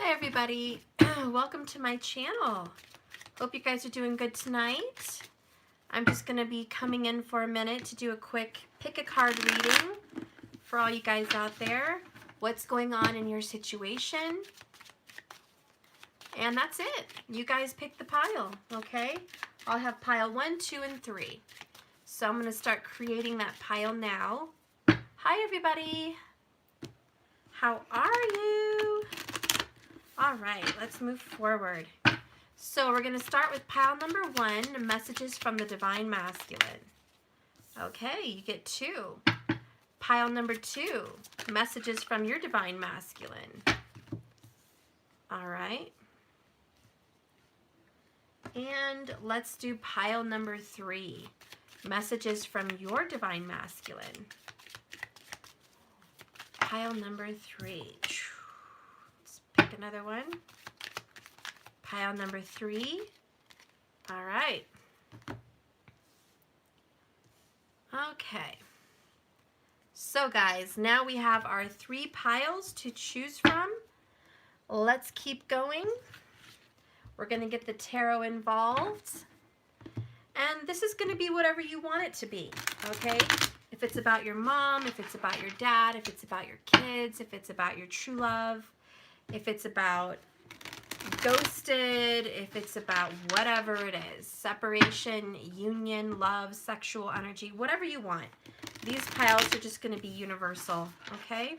Hi everybody, welcome to my channel. Hope you guys are doing good tonight. I'm just going to be coming in for a minute to do a quick pick a card reading for all you guys out there. What's going on in your situation? And that's it. You guys pick the pile, okay? I'll have pile 1, 2, and 3. So I'm going to start creating that pile now. Hi everybody. How are you? All right, let's move forward. So we're going to start with pile number 1, messages from the Divine Masculine. Okay, you get 2. Pile number 2, messages from your Divine Masculine. All right. And let's do pile number 3, messages from your Divine Masculine. Pile number 3. Let's pick another one. Pile number 3. All right. Okay. So guys, now we have our 3 piles to choose from. Let's keep going. We're going to get the tarot involved. And this is going to be whatever you want it to be, okay? If it's about your mom, if it's about your dad, if it's about your kids, if it's about your true love, if it's about ghosted, if it's about whatever it is, separation, union, love, sexual energy, whatever you want. These piles are just going to be universal, okay?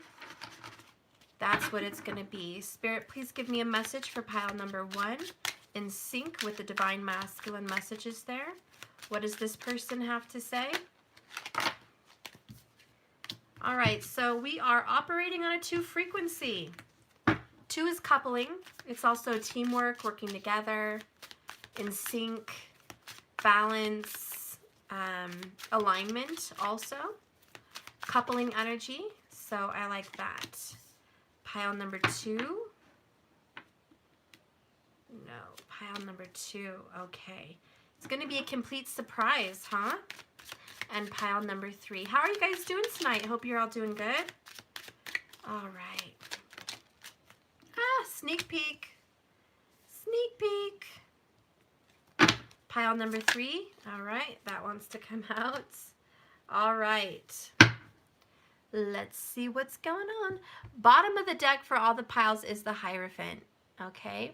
That's what it's going to be. Spirit, please give me a message for pile number 1 in sync with the Divine Masculine messages there. What does this person have to say? All right, so we are operating on a 2 frequency. 2 is coupling. It's also teamwork, working together, in sync, balance, alignment also. Coupling energy, so I like that. Pile number 2. No, pile number 2, okay. It's going to be a complete surprise, huh? And pile number 3. How are you guys doing tonight? Hope you're all doing good. All right. Ah, sneak peek. Sneak peek. Pile number 3. All right, that wants to come out. All right. Let's see what's going on. Bottom of the deck for all the piles is the Hierophant, okay?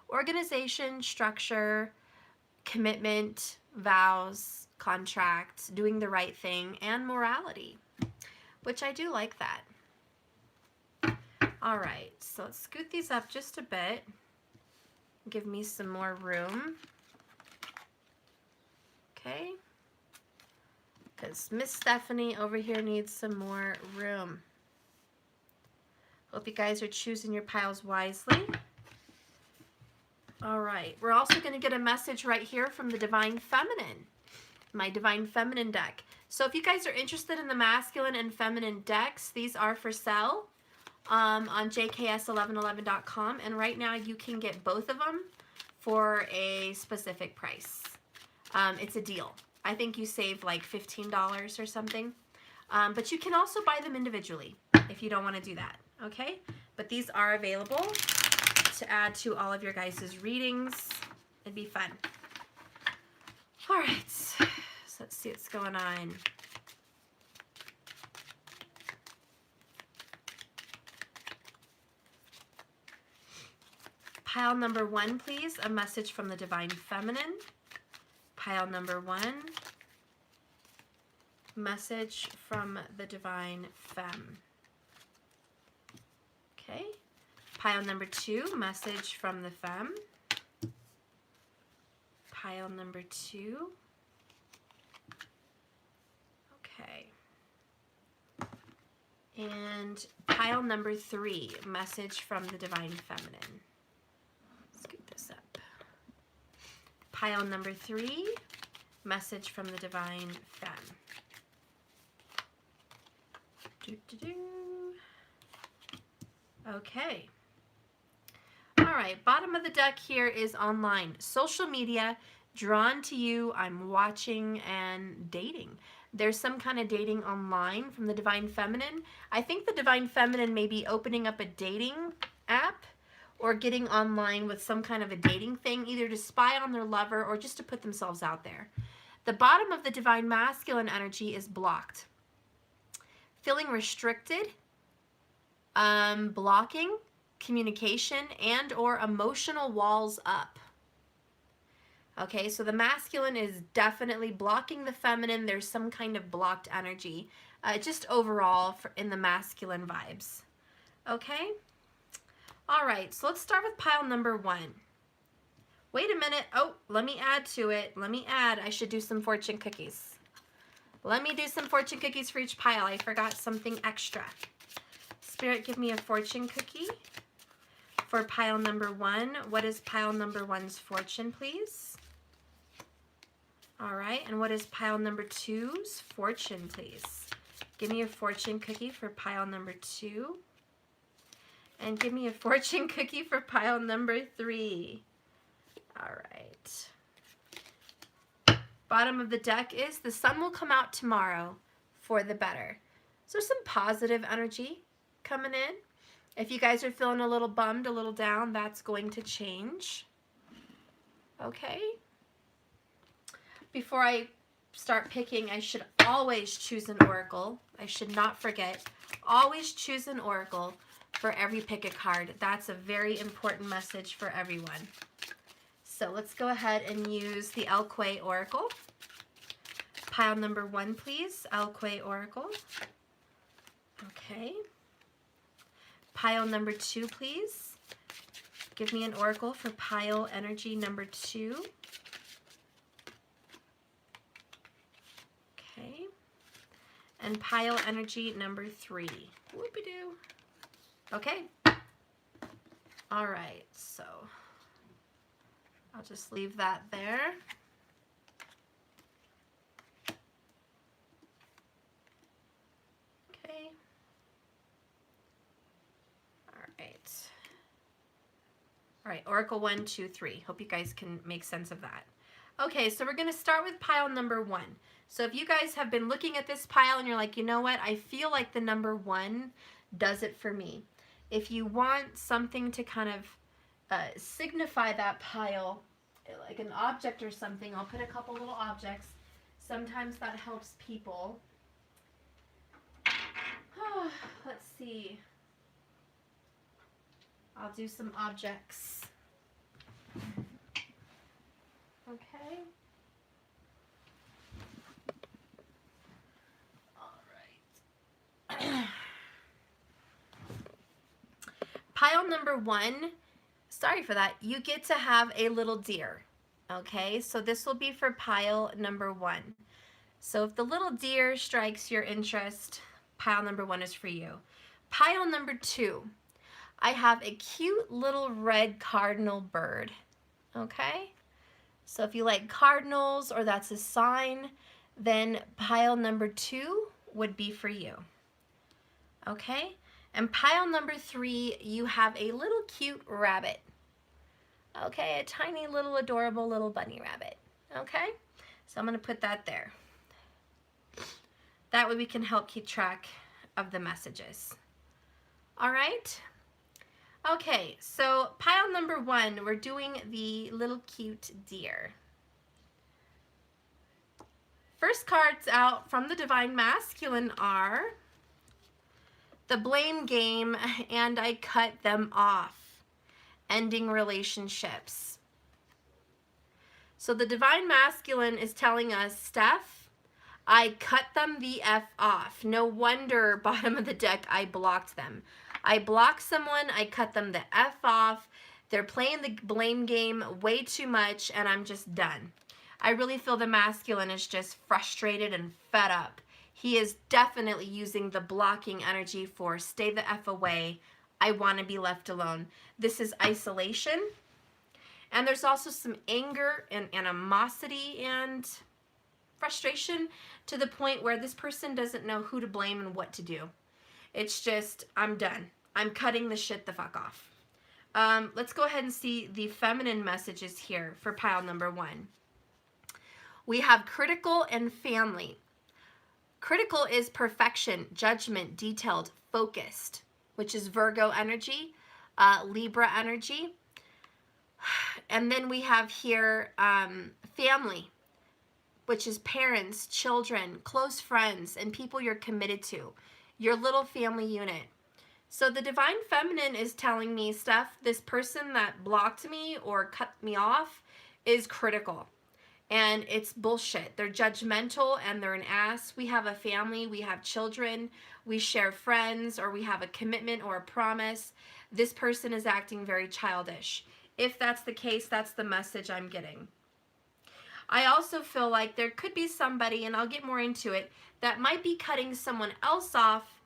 Organization, structure, commitment, vows, contracts, doing the right thing, and morality, which I do like that. All right, so let's scoot these up just a bit. Give me some more room. Okay. Because Miss Stephanie over here needs some more room. Hope you guys are choosing your piles wisely. All right, we're also going to get a message right here from the Divine Feminine, my Divine Feminine deck. So if you guys are interested in the masculine and feminine decks, these are for sale on jks1111.com, and right now you can get both of them for a specific price. It's a deal. I think you save like $15 or something, but you can also buy them individually if you don't want to do that, okay? But these are available to add to all of your guys' readings. It'd be fun. All right, so let's see what's going on. Pile number 1, please, a message from the Divine Feminine. Pile number 1, message from the Divine Femme. Okay. Pile number 2, message from the Femme. Pile number 2. Okay. And pile number 3, message from the Divine Feminine. Scoot this up. Pile number 3, message from the Divine Femme. Okay. All right, bottom of the deck here is online. Social media, drawn to you, I'm watching and dating. There's some kind of dating online from the Divine Feminine. I think the Divine Feminine may be opening up a dating app or getting online with some kind of a dating thing, either to spy on their lover or just to put themselves out there. The bottom of the Divine Masculine energy is blocked. Feeling restricted, blocking communication and or emotional walls up. Okay, so the masculine is definitely blocking the feminine. There's some kind of blocked energy, just overall in the masculine vibes. Okay? All right, so let's start with pile number 1. Wait a minute. Oh, let me add to it. Let me add. I should do some fortune cookies. Let me do some fortune cookies for each pile. I forgot something extra. Spirit, give me a fortune cookie for pile number 1. What is pile number 1's fortune, please? All right, and what is pile number 2's fortune, please? Give me a fortune cookie for pile number 2. And give me a fortune cookie for pile number 3. All right. Bottom of the deck is the sun will come out tomorrow for the better. So some positive energy coming in. If you guys are feeling a little bummed, a little down, that's going to change. Okay. Before I start picking, I should always choose an oracle. I should not forget. Always choose an oracle for every pick a card. That's a very important message for everyone. So let's go ahead and use the Elque Oracle. Pile number 1, please. Elque Oracle. Okay. Pile number 2, please. Give me an oracle for pile energy number 2. Okay. And pile energy number 3. Whoopie-doo. Okay. All right, so I'll just leave that there. Okay. All right. All right, Oracle 1, 2, 3. Hope you guys can make sense of that. Okay, so we're going to start with pile number 1. So if you guys have been looking at this pile and you're like, you know what, I feel like the number 1 does it for me. If you want something to kind of signify that pile, like an object or something, I'll put a couple little objects. Sometimes that helps people. Let's see. I'll do some objects. Okay. All right. Pile number 1, sorry for that, you get to have a little deer. Okay, so this will be for pile number 1. So if the little deer strikes your interest, pile number 1 is for you. Pile number 2, I have a cute little red cardinal bird. Okay, so if you like cardinals or that's a sign, then pile number 2 would be for you. Okay, and pile number 3, you have a little cute rabbit. Okay, a tiny little adorable little bunny rabbit. Okay, so I'm going to put that there. That way we can help keep track of the messages. All right. Okay, so pile number 1, we're doing the little cute deer. First cards out from the Divine Masculine are the blame game and I cut them off. Ending relationships. So the Divine Masculine is telling us, Steph, I cut them the F off. No wonder, bottom of the deck, I blocked them. I blocked someone, I cut them the F off. They're playing the blame game way too much, and I'm just done. I really feel the masculine is just frustrated and fed up. He is definitely using the blocking energy for stay the F away. I want to be left alone. This is isolation. And there's also some anger and animosity and frustration to the point where this person doesn't know who to blame and what to do. It's just, I'm done. I'm cutting the shit the fuck off. Let's go ahead and see the feminine messages here for pile number 1. We have critical and family. Critical is perfection, judgment, detailed, focused, which is Virgo energy. Libra energy. And then we have here family, which is parents, children, close friends, and people you're committed to, your little family unit. So the Divine Feminine is telling me, Steph, this person that blocked me or cut me off is critical. And it's bullshit. They're judgmental and they're an ass. We have a family, we have children, we share friends, or we have a commitment or a promise. This person is acting very childish. If that's the case, that's the message I'm getting. I also feel like there could be somebody, and I'll get more into it, that might be cutting someone else off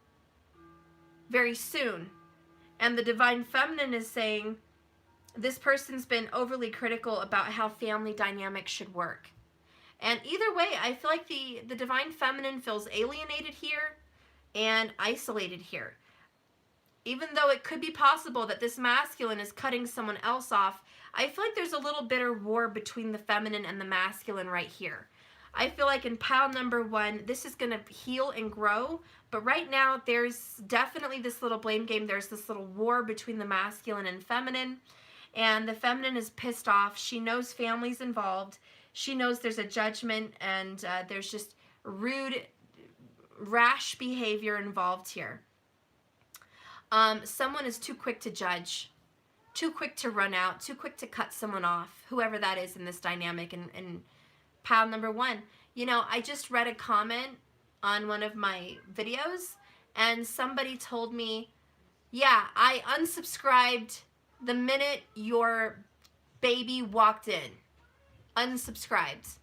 very soon. And the Divine Feminine is saying, this person's been overly critical about how family dynamics should work. And either way, I feel like the Divine Feminine feels alienated here and isolated here. Even though it could be possible that this masculine is cutting someone else off, I feel like there's a little bitter war between the feminine and the masculine right here. I feel like in pile number 1, this is going to heal and grow. But right now, there's definitely this little blame game. There's this little war between the masculine and feminine. And the feminine is pissed off. She knows family's involved. She knows there's a judgment and there's just rude, rash behavior involved here. Someone is too quick to judge, too quick to run out, too quick to cut someone off, whoever that is in this dynamic. And pile number 1, you know, I just read a comment on one of my videos and somebody told me, yeah, I unsubscribed the minute your baby walked in. Unsubscribed.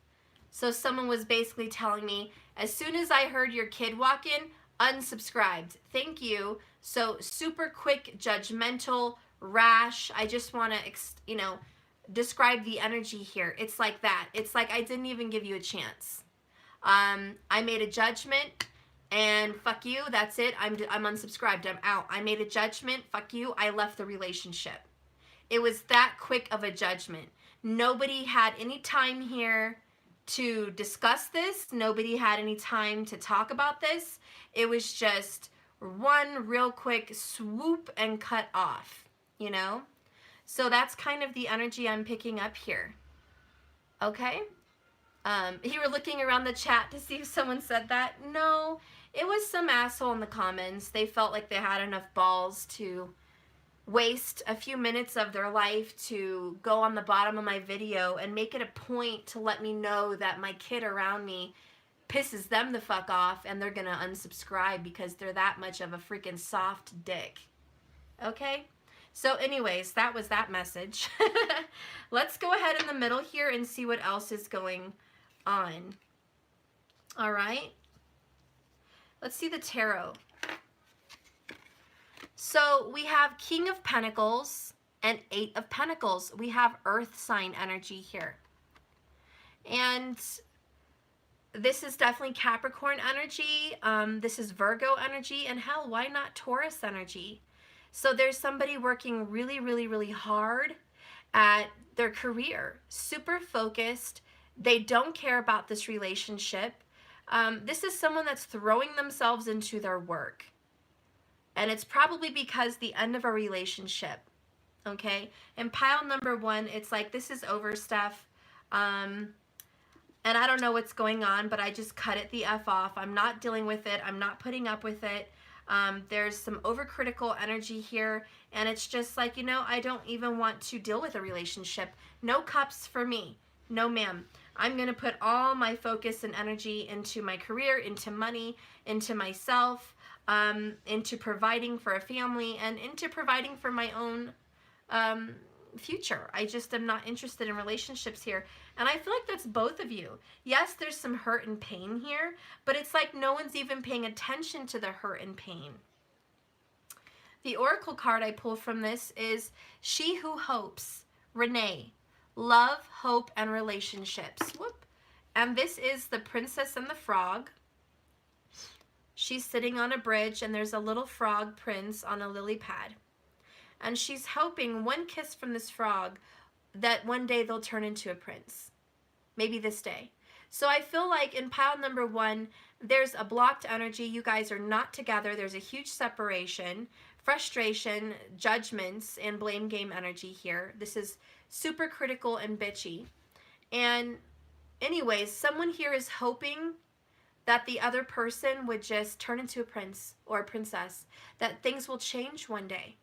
So someone was basically telling me, as soon as I heard your kid walk in, unsubscribed. Thank you. So super quick, judgmental, rash. I just want to, you know, describe the energy here. It's like that. It's like I didn't even give you a chance. I made a judgment and fuck you. That's it. I'm unsubscribed. I'm out. I made a judgment. Fuck you. I left the relationship. It was that quick of a judgment. Nobody had any time here to discuss this. Nobody had any time to talk about this. It was just one real quick swoop and cut off, you know? So that's kind of the energy I'm picking up here. Okay? You were looking around the chat to see if someone said that. No, it was some asshole in the comments. They felt like they had enough balls to waste a few minutes of their life to go on the bottom of my video and make it a point to let me know that my kid around me pisses them the fuck off and they're gonna unsubscribe because they're that much of a freaking soft dick. Okay? So anyways, that was that message. Let's go ahead in the middle here and see what else is going on. All right? Let's see the tarot. So we have King of Pentacles and 8 of Pentacles. We have Earth sign energy here. And this is definitely Capricorn energy. This is Virgo energy. And hell, why not Taurus energy? So there's somebody working really, really, really hard at their career. Super focused. They don't care about this relationship. This is someone that's throwing themselves into their work. And it's probably because the end of a relationship, okay? And pile number 1, it's like, this is over, Steph. And I don't know what's going on, but I just cut it the F off. I'm not dealing with it. I'm not putting up with it. There's some overcritical energy here. And it's just like, you know, I don't even want to deal with a relationship. No cups for me. No, ma'am. I'm going to put all my focus and energy into my career, into money, into myself, into providing for a family, and into providing for my own future. I just am not interested in relationships here. And I feel like that's both of you. Yes, there's some hurt and pain here, but it's like no one's even paying attention to the hurt and pain. The oracle card I pull from this is She Who Hopes, Renee. Love, hope, and relationships. Whoop. And this is the Princess and the Frog. She's sitting on a bridge and there's a little frog prince on a lily pad. And she's hoping one kiss from this frog that one day they'll turn into a prince. Maybe this day. So I feel like in pile number 1, there's a blocked energy. You guys are not together. There's a huge separation. frustration, judgments, and blame game energy here. This is super critical and bitchy. And anyways, someone here is hoping that the other person would just turn into a prince or a princess, that things will change one day.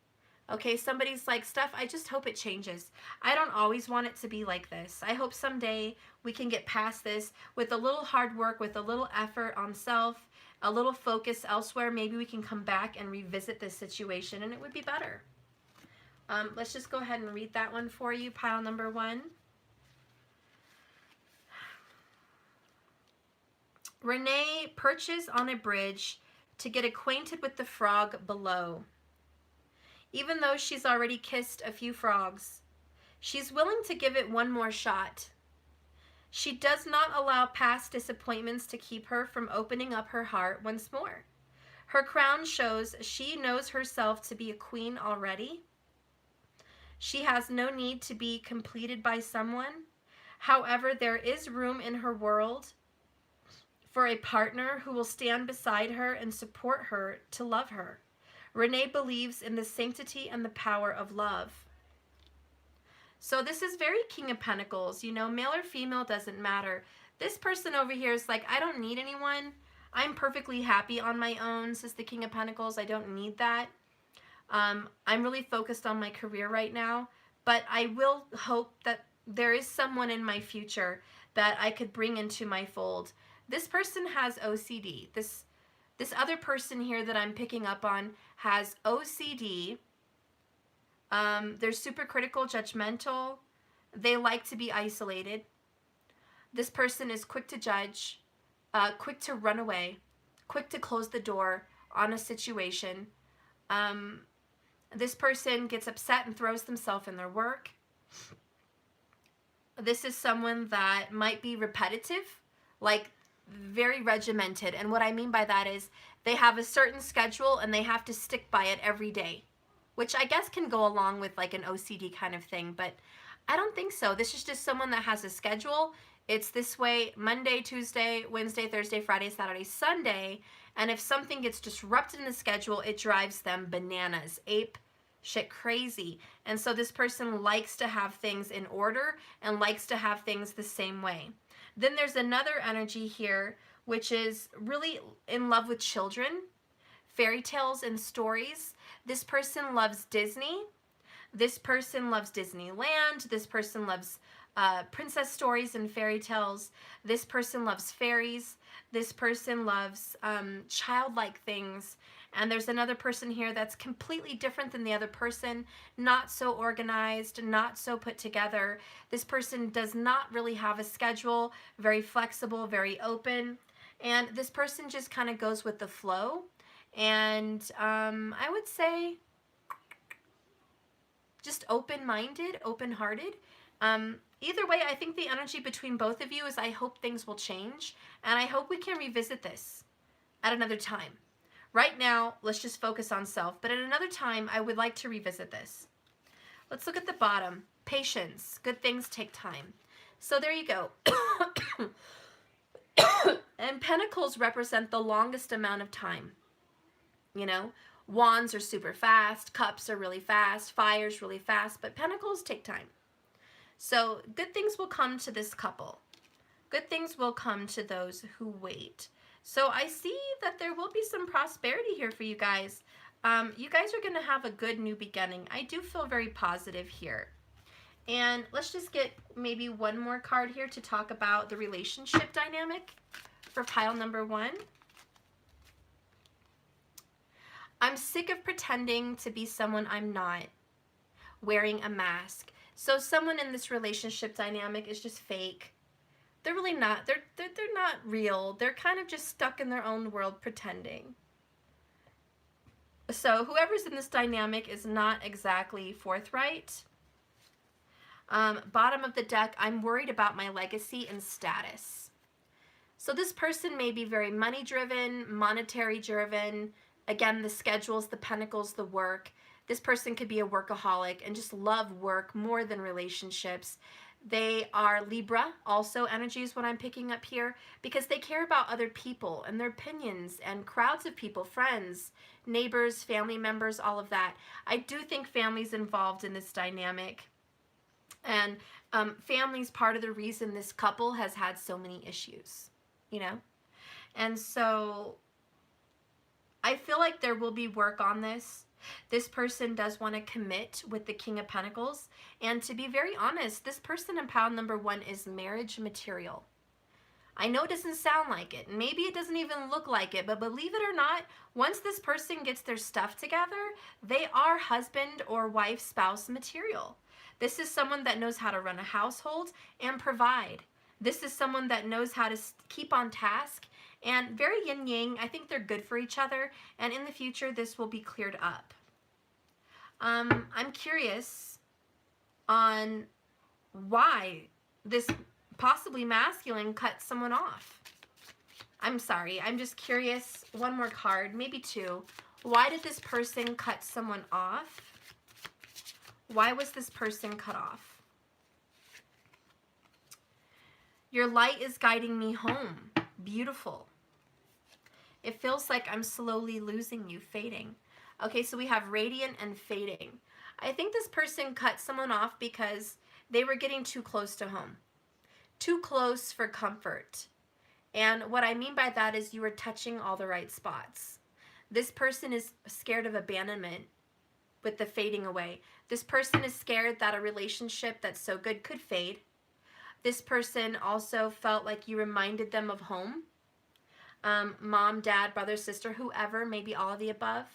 Okay, somebody's like, Steph, I just hope it changes. I don't always want it to be like this. I hope someday we can get past this with a little hard work, with a little effort on self, a little focus elsewhere. Maybe we can come back and revisit this situation and it would be better. Let's just go ahead and read that one for you, pile number 1. Renee perches on a bridge to get acquainted with the frog below. Even though she's already kissed a few frogs, she's willing to give it one more shot. She does not allow past disappointments to keep her from opening up her heart once more. Her crown shows she knows herself to be a queen already. She has no need to be completed by someone. However, there is room in her world for a partner who will stand beside her and support her to love her. Renee believes in the sanctity and the power of love. So this is very King of Pentacles. You know, male or female doesn't matter. This person over here is like, I don't need anyone. I'm perfectly happy on my own, says the King of Pentacles. I don't need that. I'm really focused on my career right now. But I will hope that there is someone in my future that I could bring into my fold. This person has OCD. This other person here that I'm picking up on has OCD. They're super critical, judgmental. They like to be isolated. This person is quick to judge, quick to run away, quick to close the door on a situation. This person gets upset and throws themselves in their work. This is someone that might be repetitive, like very regimented. And what I mean by that is they have a certain schedule and they have to stick by it every day, which I guess can go along with like an OCD kind of thing, but I don't think so. This is just someone that has a schedule. It's this way Monday, Tuesday, Wednesday, Thursday, Friday, Saturday, Sunday. And if something gets disrupted in the schedule, it drives them bananas, ape shit crazy. And so this person likes to have things in order and likes to have things the same way. Then there's another energy here, which is really in love with children, fairy tales and stories. This person loves Disney. This person loves Disneyland. This person loves princess stories and fairy tales. This person loves fairies. This person loves childlike things. And there's another person here that's completely different than the other person, not so organized, not so put together. This person does not really have a schedule, very flexible, very open. And this person just kind of goes with the flow. And I would say just open-minded, open-hearted. Either way, I think the energy between both of you is I hope things will change. And I hope we can revisit this at another time. Right now, let's just focus on self. But at another time, I would like to revisit this. Let's look at the bottom. Patience. Good things take time. So there you go. And pentacles represent the longest amount of time. You know, wands are super fast. Cups are really fast. Fire's really fast. But pentacles take time. So good things will come to this couple. Good things will come to those who wait. So I see that there will be some prosperity here for you guys. You guys are going to have a good new beginning. I do feel very positive here. And let's just get maybe one more card here to talk about the relationship dynamic for pile number 1. I'm sick of pretending to be someone I'm not, wearing a mask. So someone in this relationship dynamic is just fake. They're really not. They're not real. They're kind of just stuck in their own world pretending. So whoever's in this dynamic is not exactly forthright. Bottom of the deck, I'm worried about my legacy and status. So this person may be very money driven, monetary driven. Again, the schedules, the pentacles, the work. This person could be a workaholic and just love work more than relationships. They are Libra, also energy is what I'm picking up here, because they care about other people and their opinions and crowds of people, friends, neighbors, family members, all of that. I do think family's involved in this dynamic. And family's part of the reason this couple has had so many issues, you know? And so I feel like there will be work on this. This person does want to commit with the King of Pentacles. And to be very honest, this person in pile number 1 is marriage material. I know it doesn't sound like it. Maybe it doesn't even look like it. But believe it or not, once this person gets their stuff together, they are husband or wife, spouse material. This is someone that knows how to run a household and provide. This is someone that knows how to keep on task. And very yin-yang. I think they're good for each other. And in the future, this will be cleared up. I'm curious on why this possibly masculine cut someone off. I'm sorry. I'm just curious. One more card, maybe 2. Why did this person cut someone off? Why was this person cut off? Your light is guiding me home. Beautiful. It feels like I'm slowly losing you, fading. Okay, so we have radiant and fading. I think this person cut someone off because they were getting too close to home. Too close for comfort. And what I mean by that is you were touching all the right spots. This person is scared of abandonment with the fading away. This person is scared that a relationship that's so good could fade. This person also felt like you reminded them of home. Mom, dad, brother, sister, whoever, maybe all of the above.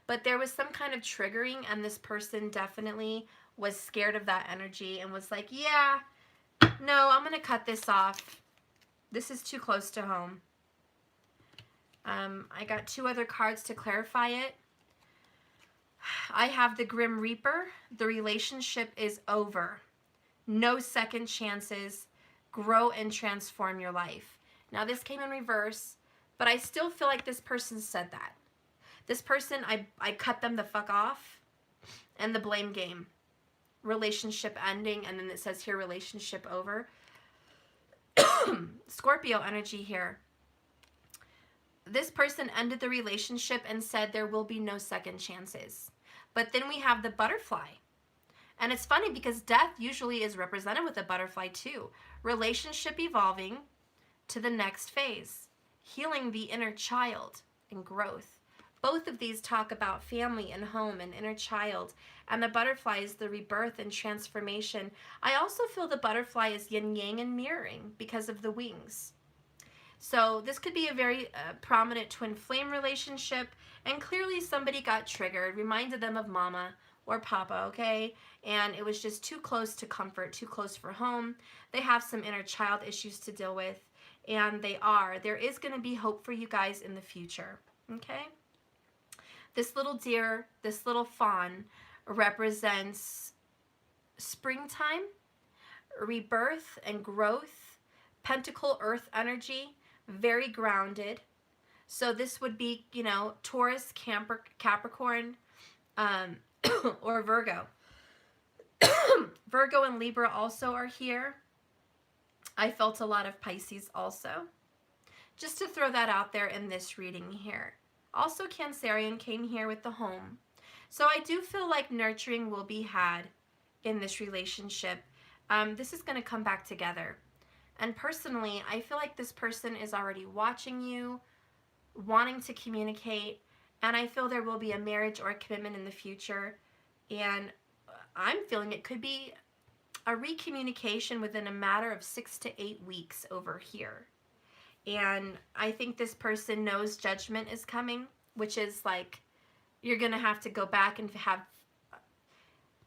But there was some kind of triggering, and this person definitely was scared of that energy and was like, yeah, no, I'm going to cut this off. This is too close to home. I got 2 other cards to clarify it. I have the Grim Reaper. The relationship is over. No second chances. Grow and transform your life. Now, this came in reverse, but I still feel like this person said that. This person, I cut them the fuck off, and the blame game. Relationship ending, and then it says here, relationship over. Scorpio energy here. This person ended the relationship and said there will be no second chances. But then we have the butterfly. And it's funny because death usually is represented with a butterfly too. Relationship evolving to the next phase. Healing the inner child and growth. Both of these talk about family and home and inner child. And the butterfly is the rebirth and transformation. I also feel the butterfly is yin-yang and mirroring because of the wings. So this could be a very prominent twin flame relationship. And clearly somebody got triggered, reminded them of mama or papa, okay? And it was just too close to comfort, too close for home. They have some inner child issues to deal with. And there is going to be hope for you guys in the future, okay? This little deer, this little fawn represents springtime, rebirth and growth, pentacle earth energy, very grounded. So this would be, you know, Taurus, Capricorn, or Virgo. Virgo and Libra also are here. I felt a lot of Pisces also. Just to throw that out there in this reading here. Also, Cancerian came here with the home. So I do feel like nurturing will be had in this relationship. This is going to come back together. And personally, I feel like this person is already watching you, wanting to communicate, and I feel there will be a marriage or a commitment in the future. And I'm feeling it could be a recommunication within a matter of 6 to 8 weeks over here. And I think this person knows judgment is coming, which is like you're going to have to go back and have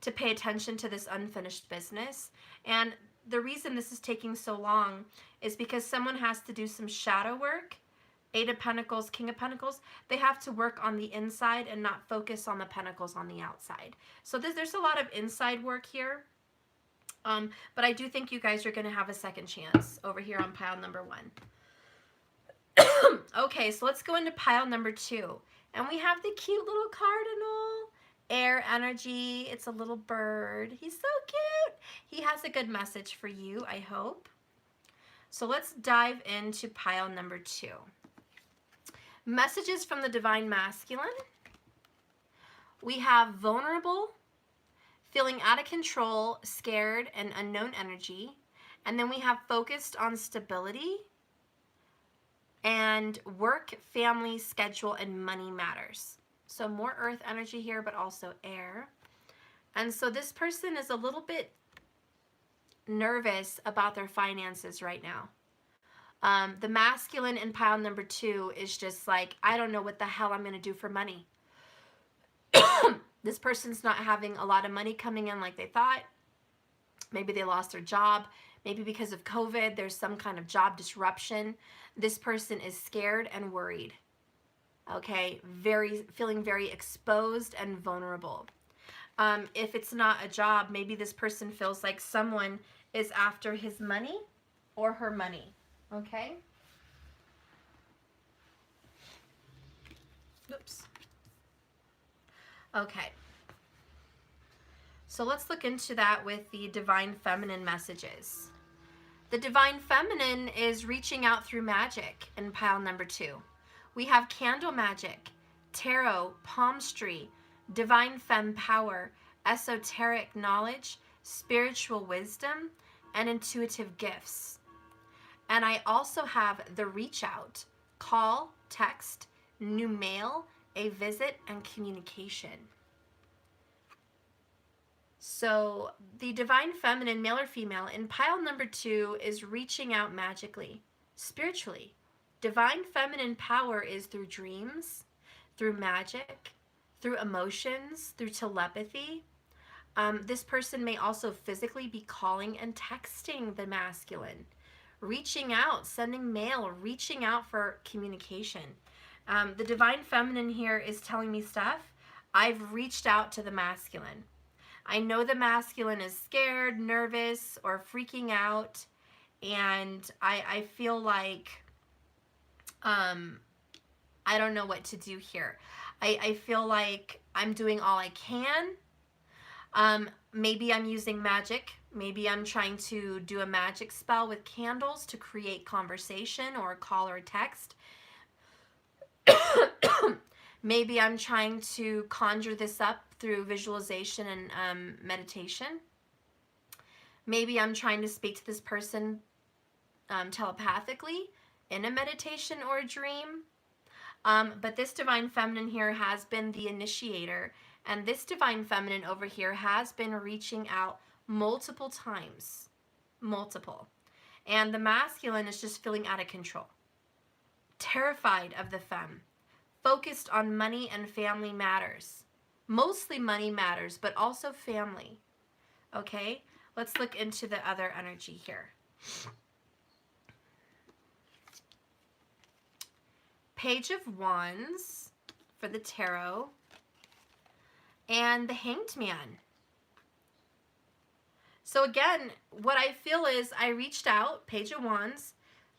to pay attention to this unfinished business. And the reason this is taking so long is because someone has to do some shadow work. 8 of Pentacles, King of Pentacles, they have to work on the inside and not focus on the pentacles on the outside. So there's a lot of inside work here. But I do think you guys are going to have a second chance over here on pile number 1. Okay, so let's go into pile number 2. And we have the cute little cardinal. Air energy. It's a little bird. He's so cute. He has a good message for you, I hope. So let's dive into pile number 2. Messages from the Divine Masculine. We have vulnerable, feeling out of control, scared, and unknown energy. And then we have focused on stability and work, family, schedule, and money matters. So more earth energy here, but also air. And so this person is a little bit nervous about their finances right now. The masculine in pile number 2 is just like, I don't know what the hell I'm going to do for money. This person's not having a lot of money coming in like they thought. Maybe they lost their job. Maybe because of COVID, there's some kind of job disruption. This person is scared and worried. Okay, feeling very exposed and vulnerable. If it's not a job, maybe this person feels like someone is after his money or her money. Okay? Oops. Okay. So let's look into that with the Divine Feminine messages. The Divine Feminine is reaching out through magic in pile number 2. We have candle magic, tarot, palmistry, divine femme power, esoteric knowledge, spiritual wisdom, and intuitive gifts. And I also have the reach out, call, text, new mail, a visit, and communication. So the Divine Feminine, male or female, in pile number 2 is reaching out magically, spiritually. Divine Feminine power is through dreams, through magic, through emotions, through telepathy. This person may also physically be calling and texting the masculine, reaching out, sending mail, reaching out for communication. The Divine Feminine here is telling me stuff. I've reached out to the masculine. I know the masculine is scared, nervous, or freaking out, and I feel like I don't know what to do here. I feel like I'm doing all I can. Maybe I'm using magic. Maybe I'm trying to do a magic spell with candles to create conversation or a call or a text. Maybe I'm trying to conjure this up through visualization and meditation. Maybe I'm trying to speak to this person telepathically in a meditation or a dream. But this Divine Feminine here has been the initiator, and this Divine Feminine over here has been reaching out multiple times. Multiple. And the masculine is just feeling out of control. Terrified of the femme. Focused on money and family matters. Mostly money matters, but also family. Okay? Let's look into the other energy here. Page of Wands for the tarot. And the Hanged Man. So again, what I feel is I reached out, Page of Wands,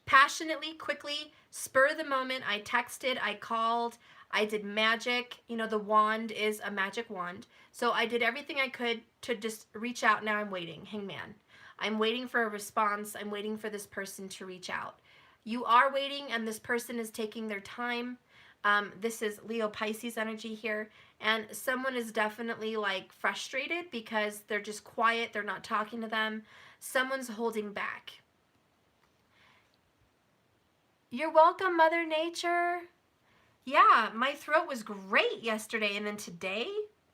passionately, quickly, spur of the moment. I texted, I called, I did magic. You know, the wand is a magic wand. So I did everything I could to just reach out. Now I'm waiting, Hangman. I'm waiting for a response. I'm waiting for this person to reach out. You are waiting, and this person is taking their time. This is Leo Pisces energy here, and someone is definitely like frustrated because they're just quiet. They're not talking to them. Someone's holding back. You're welcome, Mother Nature. Yeah, my throat was great yesterday, and then today,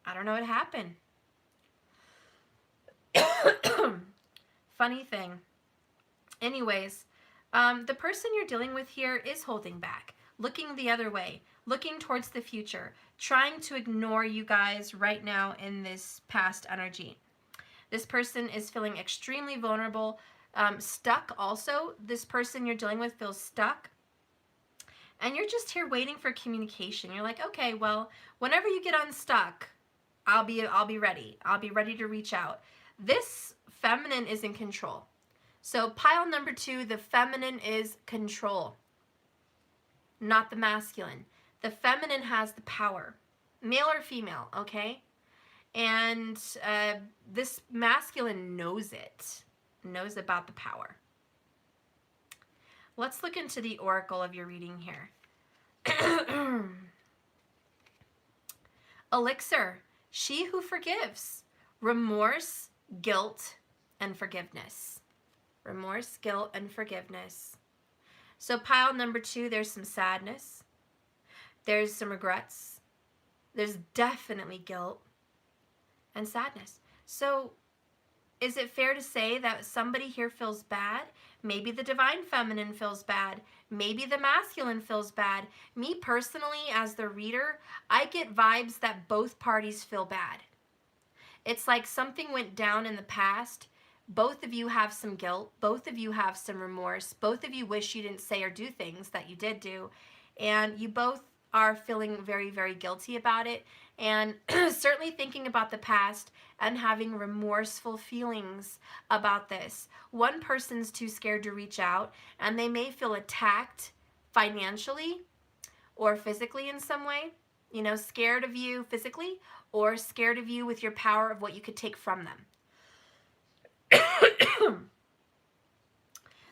I don't know what happened. Funny thing. Anyways, the person you're dealing with here is holding back, looking the other way, looking towards the future, trying to ignore you guys right now in this past energy. This person is feeling extremely vulnerable, stuck also. This person you're dealing with feels stuck. And you're just here waiting for communication. You're like, okay, well, whenever you get unstuck, I'll be ready. I'll be ready to reach out. This feminine is in control. So pile number 2, the feminine is control, not the masculine. The feminine has the power, male or female, okay? And this masculine knows it, knows about the power. Let's look into the oracle of your reading here. Elixir, she who forgives. Remorse, guilt, and forgiveness. Remorse, guilt, and forgiveness. So pile number 2, there's some sadness. There's some regrets. There's definitely guilt and sadness. So is it fair to say that somebody here feels bad? Maybe the divine feminine feels bad. Maybe the masculine feels bad. Me personally, as the reader, I get vibes that both parties feel bad. It's like something went down in the past. Both of you have some guilt. Both of you have some remorse. Both of you wish you didn't say or do things that you did do. And you both are feeling very, very guilty about it. And certainly thinking about the past and having remorseful feelings about this. One person's too scared to reach out, and they may feel attacked financially or physically in some way. You know, scared of you physically or scared of you with your power of what you could take from them.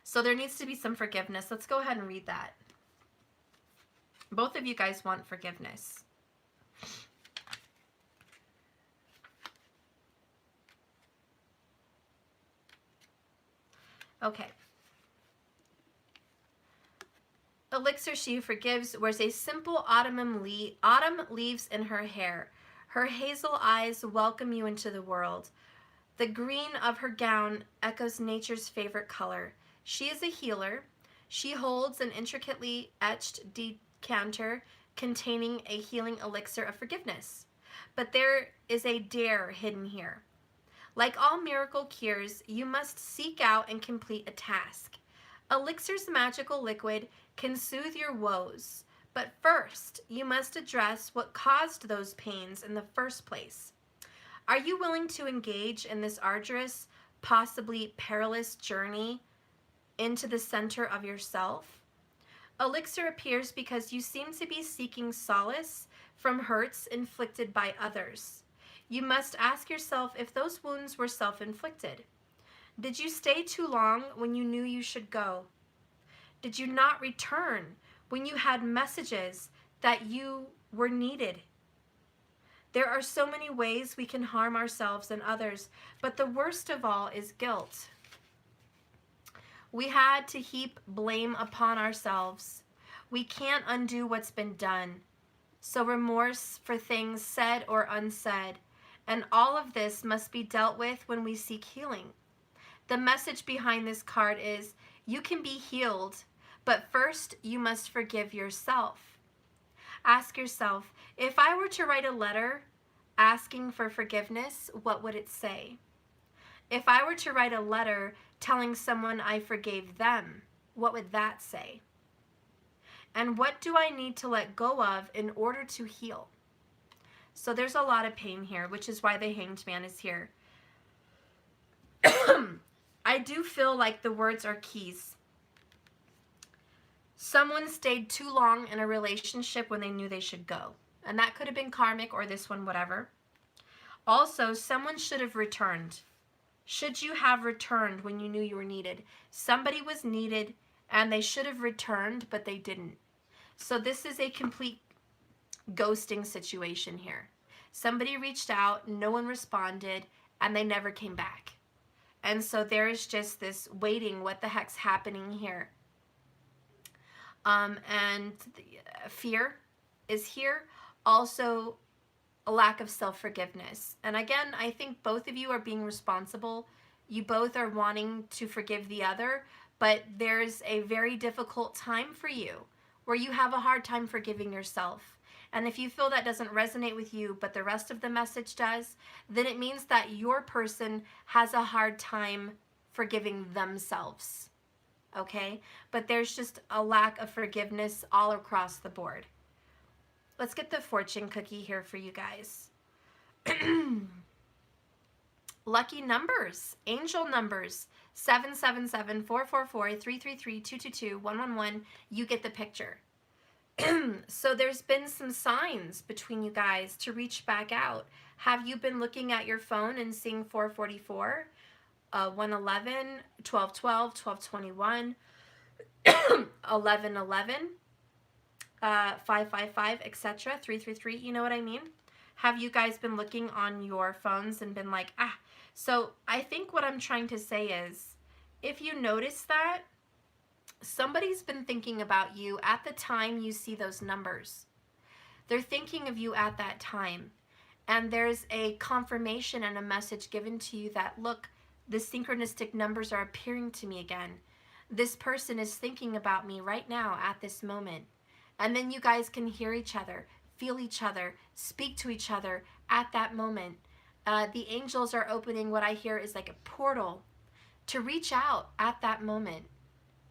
So there needs to be some forgiveness. Let's go ahead and read that. Both of you guys want forgiveness. Okay. Elixir, she who forgives, wears a simple autumn leaves in her hair. Her hazel eyes welcome you into the world. The green of her gown echoes nature's favorite color. She is a healer. She holds an intricately etched decanter containing a healing elixir of forgiveness. But there is a dare hidden here. Like all miracle cures, you must seek out and complete a task. Elixir's magical liquid can soothe your woes, but first you must address what caused those pains in the first place. Are you willing to engage in this arduous, possibly perilous journey into the center of yourself? Elixir appears because you seem to be seeking solace from hurts inflicted by others. You must ask yourself if those wounds were self-inflicted. Did you stay too long when you knew you should go? Did you not return when you had messages that you were needed? There are so many ways we can harm ourselves and others, but the worst of all is guilt. We had to heap blame upon ourselves. We can't undo what's been done. So remorse for things said or unsaid. And all of this must be dealt with when we seek healing. The message behind this card is, you can be healed, but first you must forgive yourself. Ask yourself, if I were to write a letter asking for forgiveness, what would it say? If I were to write a letter telling someone I forgave them, what would that say? And what do I need to let go of in order to heal? So there's a lot of pain here, which is why the Hanged Man is here. I do feel like the words are keys. Someone stayed too long in a relationship when they knew they should go. And that could have been karmic or this one, whatever. Also, someone should have returned. Should you have returned when you knew you were needed? Somebody was needed and they should have returned, but they didn't. So this is a complete ghosting situation here. Somebody reached out, no one responded, and they never came back. And so there is just this waiting, what the heck's happening here? And fear is here. Also, a lack of self-forgiveness. And again, I think both of you are being responsible. You both are wanting to forgive the other, but there's a very difficult time for you where you have a hard time forgiving yourself. And if you feel that doesn't resonate with you, but the rest of the message does, then it means that your person has a hard time forgiving themselves. Okay? But there's just a lack of forgiveness all across the board. Let's get the fortune cookie here for you guys. Lucky numbers, angel numbers, 777, 444, 333, 222, 111. You get the picture. So there's been some signs between you guys to reach back out. Have you been looking at your phone and seeing 444, 111, 1212, 1221, 1111, 555, etc., 333, you know what I mean? Have you guys been looking on your phones and been like, ah? So I think what I'm trying to say is, if you notice that, somebody's been thinking about you at the time you see those numbers. They're thinking of you at that time. And there's a confirmation and a message given to you that, look, the synchronistic numbers are appearing to me again. This person is thinking about me right now at this moment. And then you guys can hear each other, feel each other, speak to each other at that moment. The angels are opening what I hear is like a portal to reach out at that moment,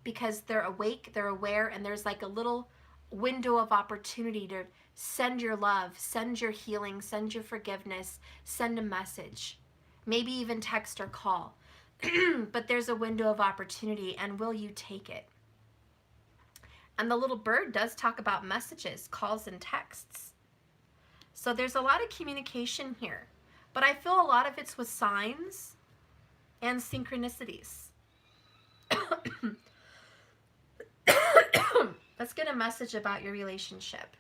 because they're awake, they're aware, and there's like a little window of opportunity to send your love, send your healing, send your forgiveness, send a message, maybe even text or call. But there's a window of opportunity, and will you take it? And the little bird does talk about messages, calls, and texts. So there's a lot of communication here, but I feel a lot of it's with signs and synchronicities. Let's get a message about your relationship.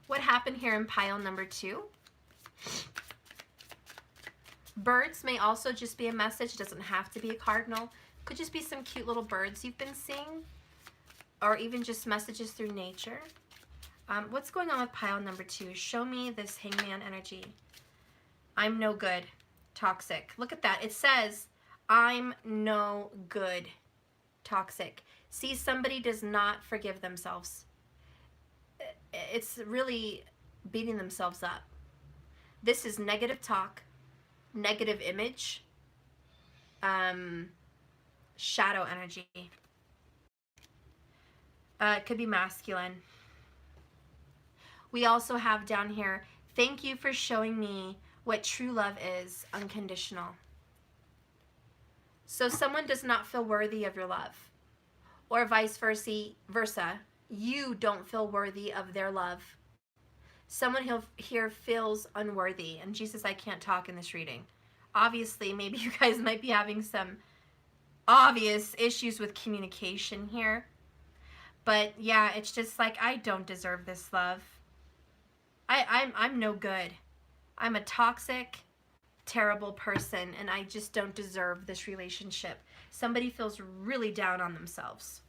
What happened here in pile number 2? Birds may also just be a message. It doesn't have to be a cardinal. Could just be some cute little birds you've been seeing, or even just messages through nature. What's going on with pile number 2? Show me this hangman energy. I'm no good. Toxic. Look at that. It says, I'm no good. Toxic. See, somebody does not forgive themselves. It's really beating themselves up. This is negative talk, negative image, shadow energy. It could be masculine. We also have down here, thank you for showing me what true love is, unconditional. So someone does not feel worthy of your love, or vice versa. You don't feel worthy of their love. Someone here feels unworthy. And Jesus, I can't talk in this reading. Obviously, maybe you guys might be having some obvious issues with communication here. But yeah, it's just like, I don't deserve this love. I'm no good. I'm a toxic, terrible person, and I just don't deserve this relationship. Somebody feels really down on themselves.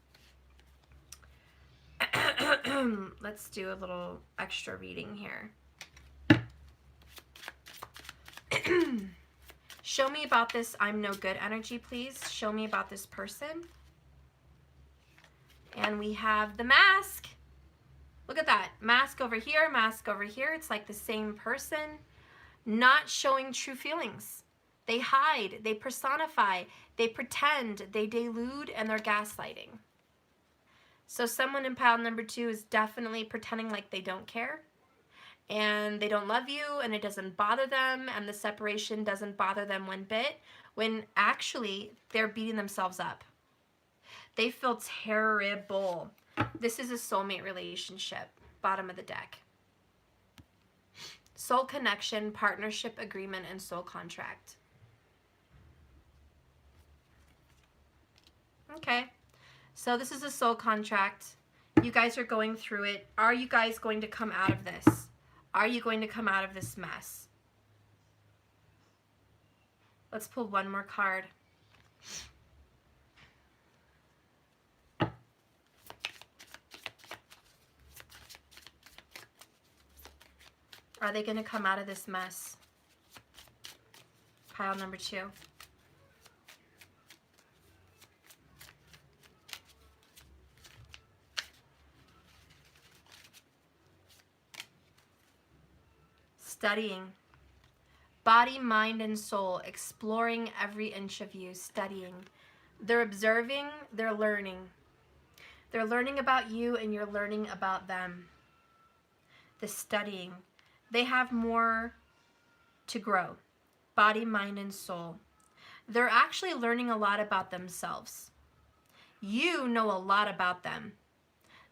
Let's do a little extra reading here. Show me about this I'm no good energy, please. Show me about this person. And we have the mask. Look at that. Mask over here, mask over here. It's like the same person. Not showing true feelings. They hide, they personify, they pretend, they delude, and they're gaslighting. So someone in pile number 2 is definitely pretending like they don't care, and they don't love you, and it doesn't bother them, and the separation doesn't bother them one bit, when actually they're beating themselves up. They feel terrible. This is a soulmate relationship, bottom of the deck. Soul connection, partnership agreement, and soul contract. Okay, so this is a soul contract. You guys are going through it. Are you guys going to come out of this? Are you going to come out of this mess? Let's pull one more card. Are they going to come out of this mess? Pile number 2. Studying. Body, mind, and soul. Exploring every inch of you. Studying. They're observing. They're learning. They're learning about you, and you're learning about them. The studying. They have more to grow. Body, mind, and soul. They're actually learning a lot about themselves. You know a lot about them.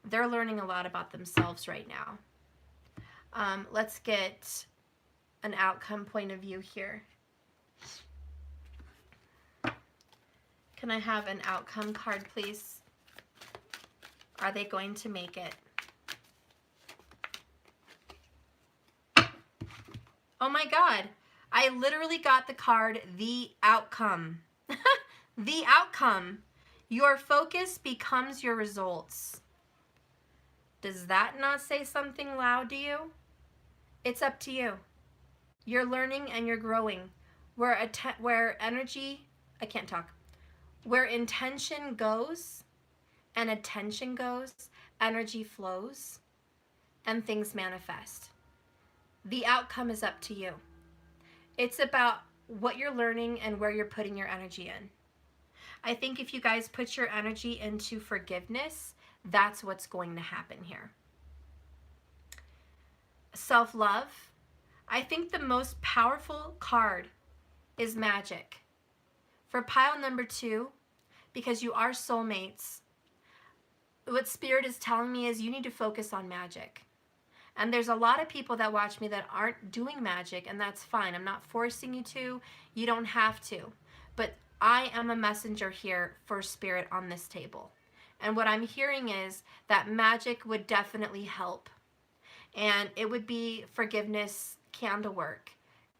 They're learning a lot about themselves right now. Let's get an outcome point of view here. Can I have an outcome card, please? Are they going to make it? Oh my God. I literally got the card, the outcome. The outcome. Your focus becomes your results. Does that not say something loud to you? It's up to you. You're learning and you're growing. Where energy, I can't talk. Where intention goes and attention goes, energy flows and things manifest. The outcome is up to you. It's about what you're learning and where you're putting your energy in. I think if you guys put your energy into forgiveness, that's what's going to happen here. Self-love. I think the most powerful card is magic. For pile number 2, because you are soulmates, what Spirit is telling me is you need to focus on magic. And there's a lot of people that watch me that aren't doing magic, and that's fine. I'm not forcing you to. You don't have to. But I am a messenger here for Spirit on this table. And what I'm hearing is that magic would definitely help. And it would be forgiveness candle work.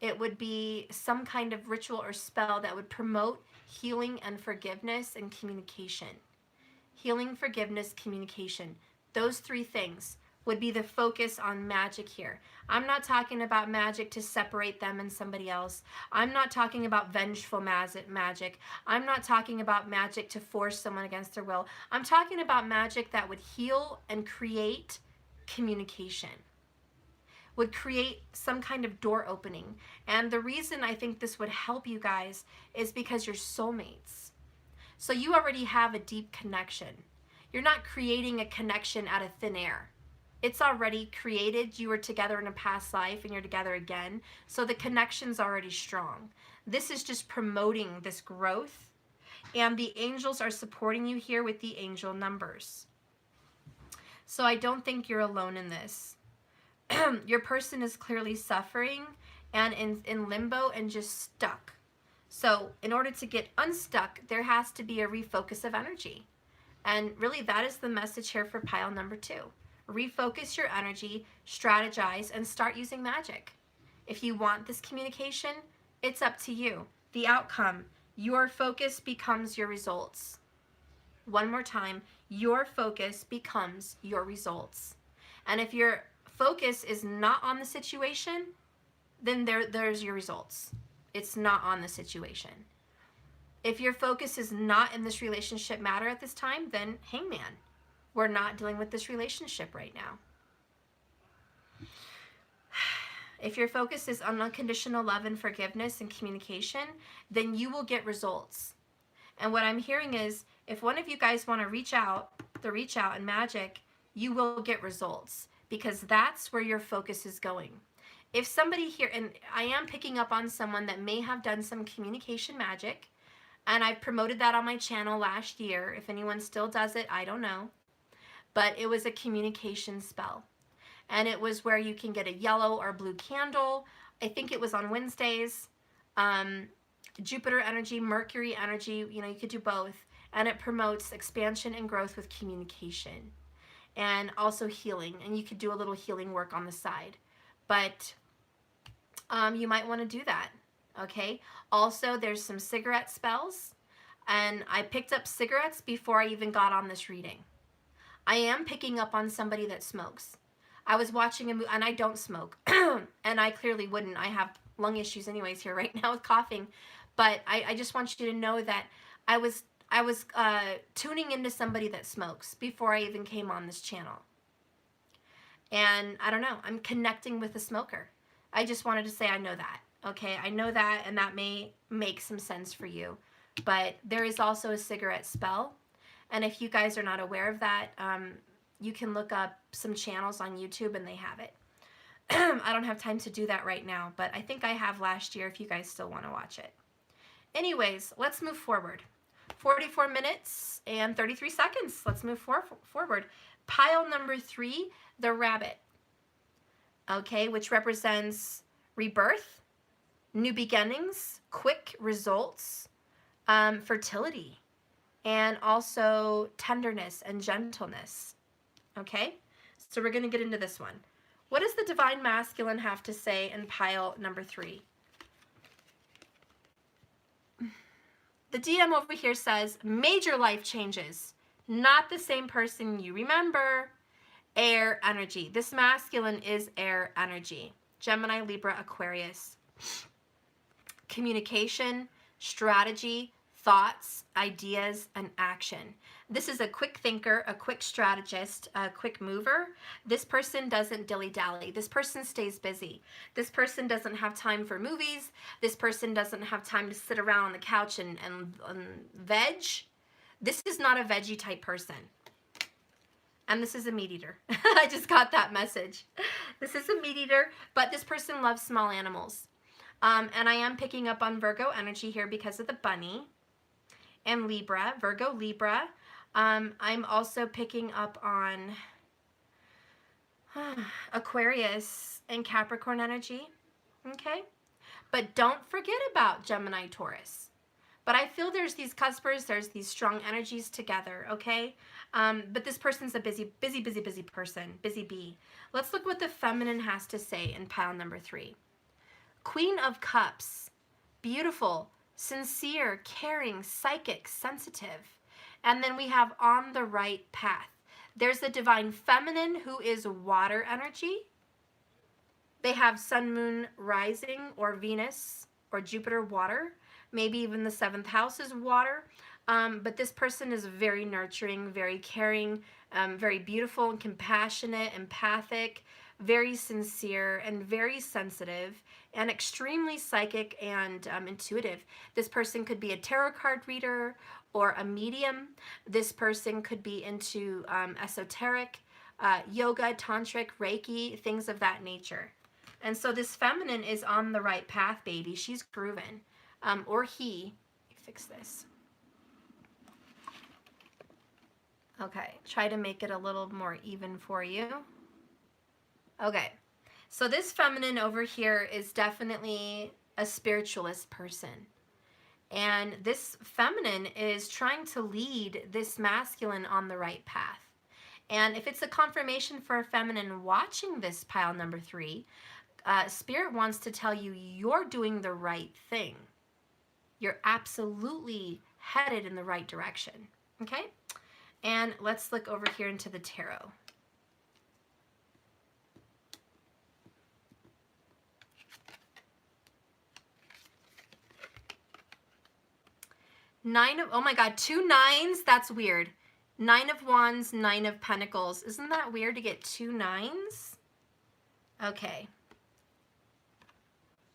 It would be some kind of ritual or spell that would promote healing and forgiveness and communication. Healing, forgiveness, communication. Those 3 things would be the focus on magic here. I'm not talking about magic to separate them and somebody else. I'm not talking about vengeful magic. I'm not talking about magic to force someone against their will. I'm talking about magic that would heal and create communication, would create some kind of door opening. And the reason I think this would help you guys is because you're soulmates. So you already have a deep connection. You're not creating a connection out of thin air. It's already created. You were together in a past life and you're together again. So the connection's already strong. This is just promoting this growth. And the angels are supporting you here with the angel numbers. So I don't think you're alone in this. Your person is clearly suffering and in limbo and just stuck. So in order to get unstuck, there has to be a refocus of energy. And really that is the message here for pile number 2. Refocus your energy, strategize, and start using magic. If you want this communication, it's up to you. The outcome, your focus becomes your results. One more time, your focus becomes your results. And if your focus is not on the situation, then there's your results. It's not on the situation. If your focus is not in this relationship matter at this time, then hangman. We're not dealing with this relationship right now. If your focus is on unconditional love and forgiveness and communication, then you will get results. And what I'm hearing is, if one of you guys want to reach out in magic, you will get results, because that's where your focus is going. If somebody here, and I am picking up on someone that may have done some communication magic, and I promoted that on my channel last year. If anyone still does it, I don't know. But it was a communication spell. And it was where you can get a yellow or blue candle. I think it was on Wednesdays. Jupiter energy, Mercury energy, you could do both. And it promotes expansion and growth with communication. And also healing. And you could do a little healing work on the side. But you might want to do that. Okay? Also, there's some cigarette spells. And I picked up cigarettes before I even got on this reading. I am picking up on somebody that smokes. I was watching a movie, and I don't smoke. And I clearly wouldn't. I have lung issues anyways here right now with coughing. But I just want you to know that I was tuning into somebody that smokes before I even came on this channel. And I don't know. I'm connecting with a smoker. I just wanted to say I know that. Okay, I know that, and that may make some sense for you. But there is also a cigarette spell. And if you guys are not aware of that, you can look up some channels on YouTube and they have it. I don't have time to do that right now, but I think I have last year if you guys still want to watch it. Anyways, let's move forward. 44 minutes and 33 seconds. Let's move forward. Pile number 3, the rabbit. okay, which represents rebirth, new beginnings, quick results, fertility, and also tenderness and gentleness, okay? So we're going to get into this one. What does the Divine Masculine have to say in pile number 3? The DM over here says, major life changes, not the same person you remember. Air energy. This masculine is air energy. Gemini, Libra, Aquarius. Communication, strategy, thoughts, ideas, and action. This is a quick thinker, a quick strategist, a quick mover. This person doesn't dilly-dally. This person stays busy. This person doesn't have time for movies. This person doesn't have time to sit around on the couch and veg. This is not a veggie type person. And this is a meat eater. I just got that message. This is a meat eater, but this person loves small animals. And I am picking up on Virgo energy here because of the bunny. And Libra, Virgo, Libra. I'm also picking up on Aquarius and Capricorn energy. Okay? But don't forget about Gemini, Taurus. But I feel there's these cuspers, there's these strong energies together, okay? But this person's a busy person, busy bee. Let's look what the feminine has to say in pile number 3. Queen of Cups, beautiful, sincere, caring, psychic, sensitive. And then we have on the right path. There's the Divine Feminine, who is water energy. They have Sun, Moon, Rising, or Venus, or Jupiter, water. Maybe even the 7th house is water. But this person is very nurturing, very caring, very beautiful and compassionate, empathic, very sincere, and very sensitive, and extremely psychic and intuitive. This person could be a tarot card reader or a medium. This person could be into esoteric, yoga, tantric, Reiki, things of that nature. And so this feminine is on the right path, baby. She's grooving. Or he. Let me fix this. Okay, try to make it a little more even for you. Okay, so this feminine over here is definitely a spiritualist person. And this feminine is trying to lead this masculine on the right path. And if it's a confirmation for a feminine watching this pile number 3, Spirit wants to tell you you're doing the right thing. You're absolutely headed in the right direction, okay? And let's look over here into the tarot. Oh my God, 2 9s? That's weird. 9 of Wands, 9 of Pentacles. Isn't that weird to get 2 9s? Okay.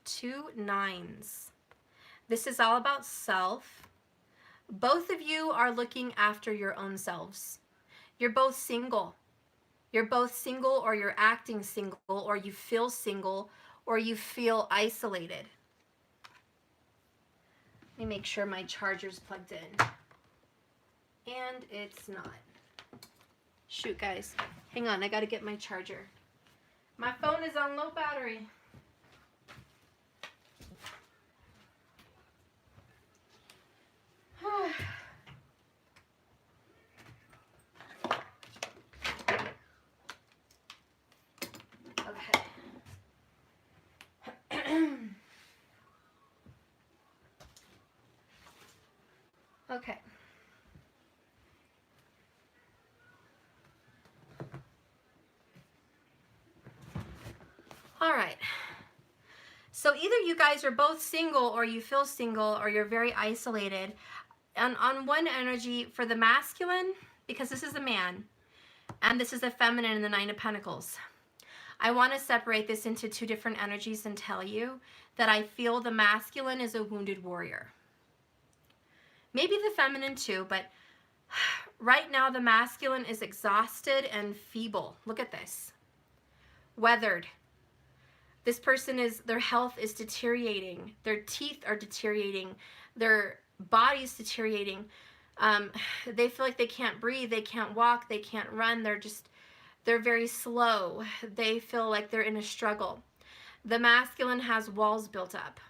2 9s. This is all about self. Both of you are looking after your own selves. You're both single. You're both single, or you're acting single, or you feel single, or you feel isolated. Let me make sure my charger's plugged in. And it's not. Shoot, guys. Hang on, I gotta get my charger. My phone is on low battery. Okay. Okay. All right. So either you guys are both single, or you feel single, or you're very isolated. And on one energy for the masculine, because this is a man, and this is a feminine in the 9 of Pentacles, I want to separate this into 2 different energies and tell you that I feel the masculine is a wounded warrior. Maybe the feminine too, but right now the masculine is exhausted and feeble. Look at this. Weathered. This person their health is deteriorating. Their teeth are deteriorating. Their body's deteriorating. They feel like they can't breathe. They can't walk. They can't run. They're just They're very slow. They feel like they're in a struggle. The masculine has walls built up.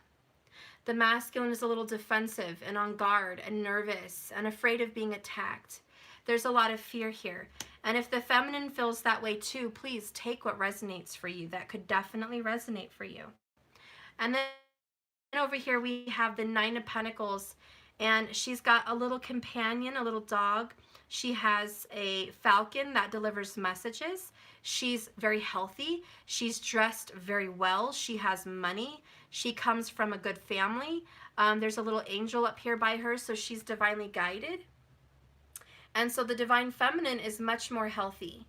The masculine is a little defensive and on guard and nervous and afraid of being attacked. There's a lot of fear here. And if the feminine feels that way too, please take what resonates for you. That could definitely resonate for you. And then over here we have the Nine of Pentacles, and she's got a little companion, a little dog. She has a falcon that delivers messages. She's very healthy. She's dressed very well. She has money. She comes from a good family. There's a little angel up here by her, so she's divinely guided. And so the divine feminine is much more healthy,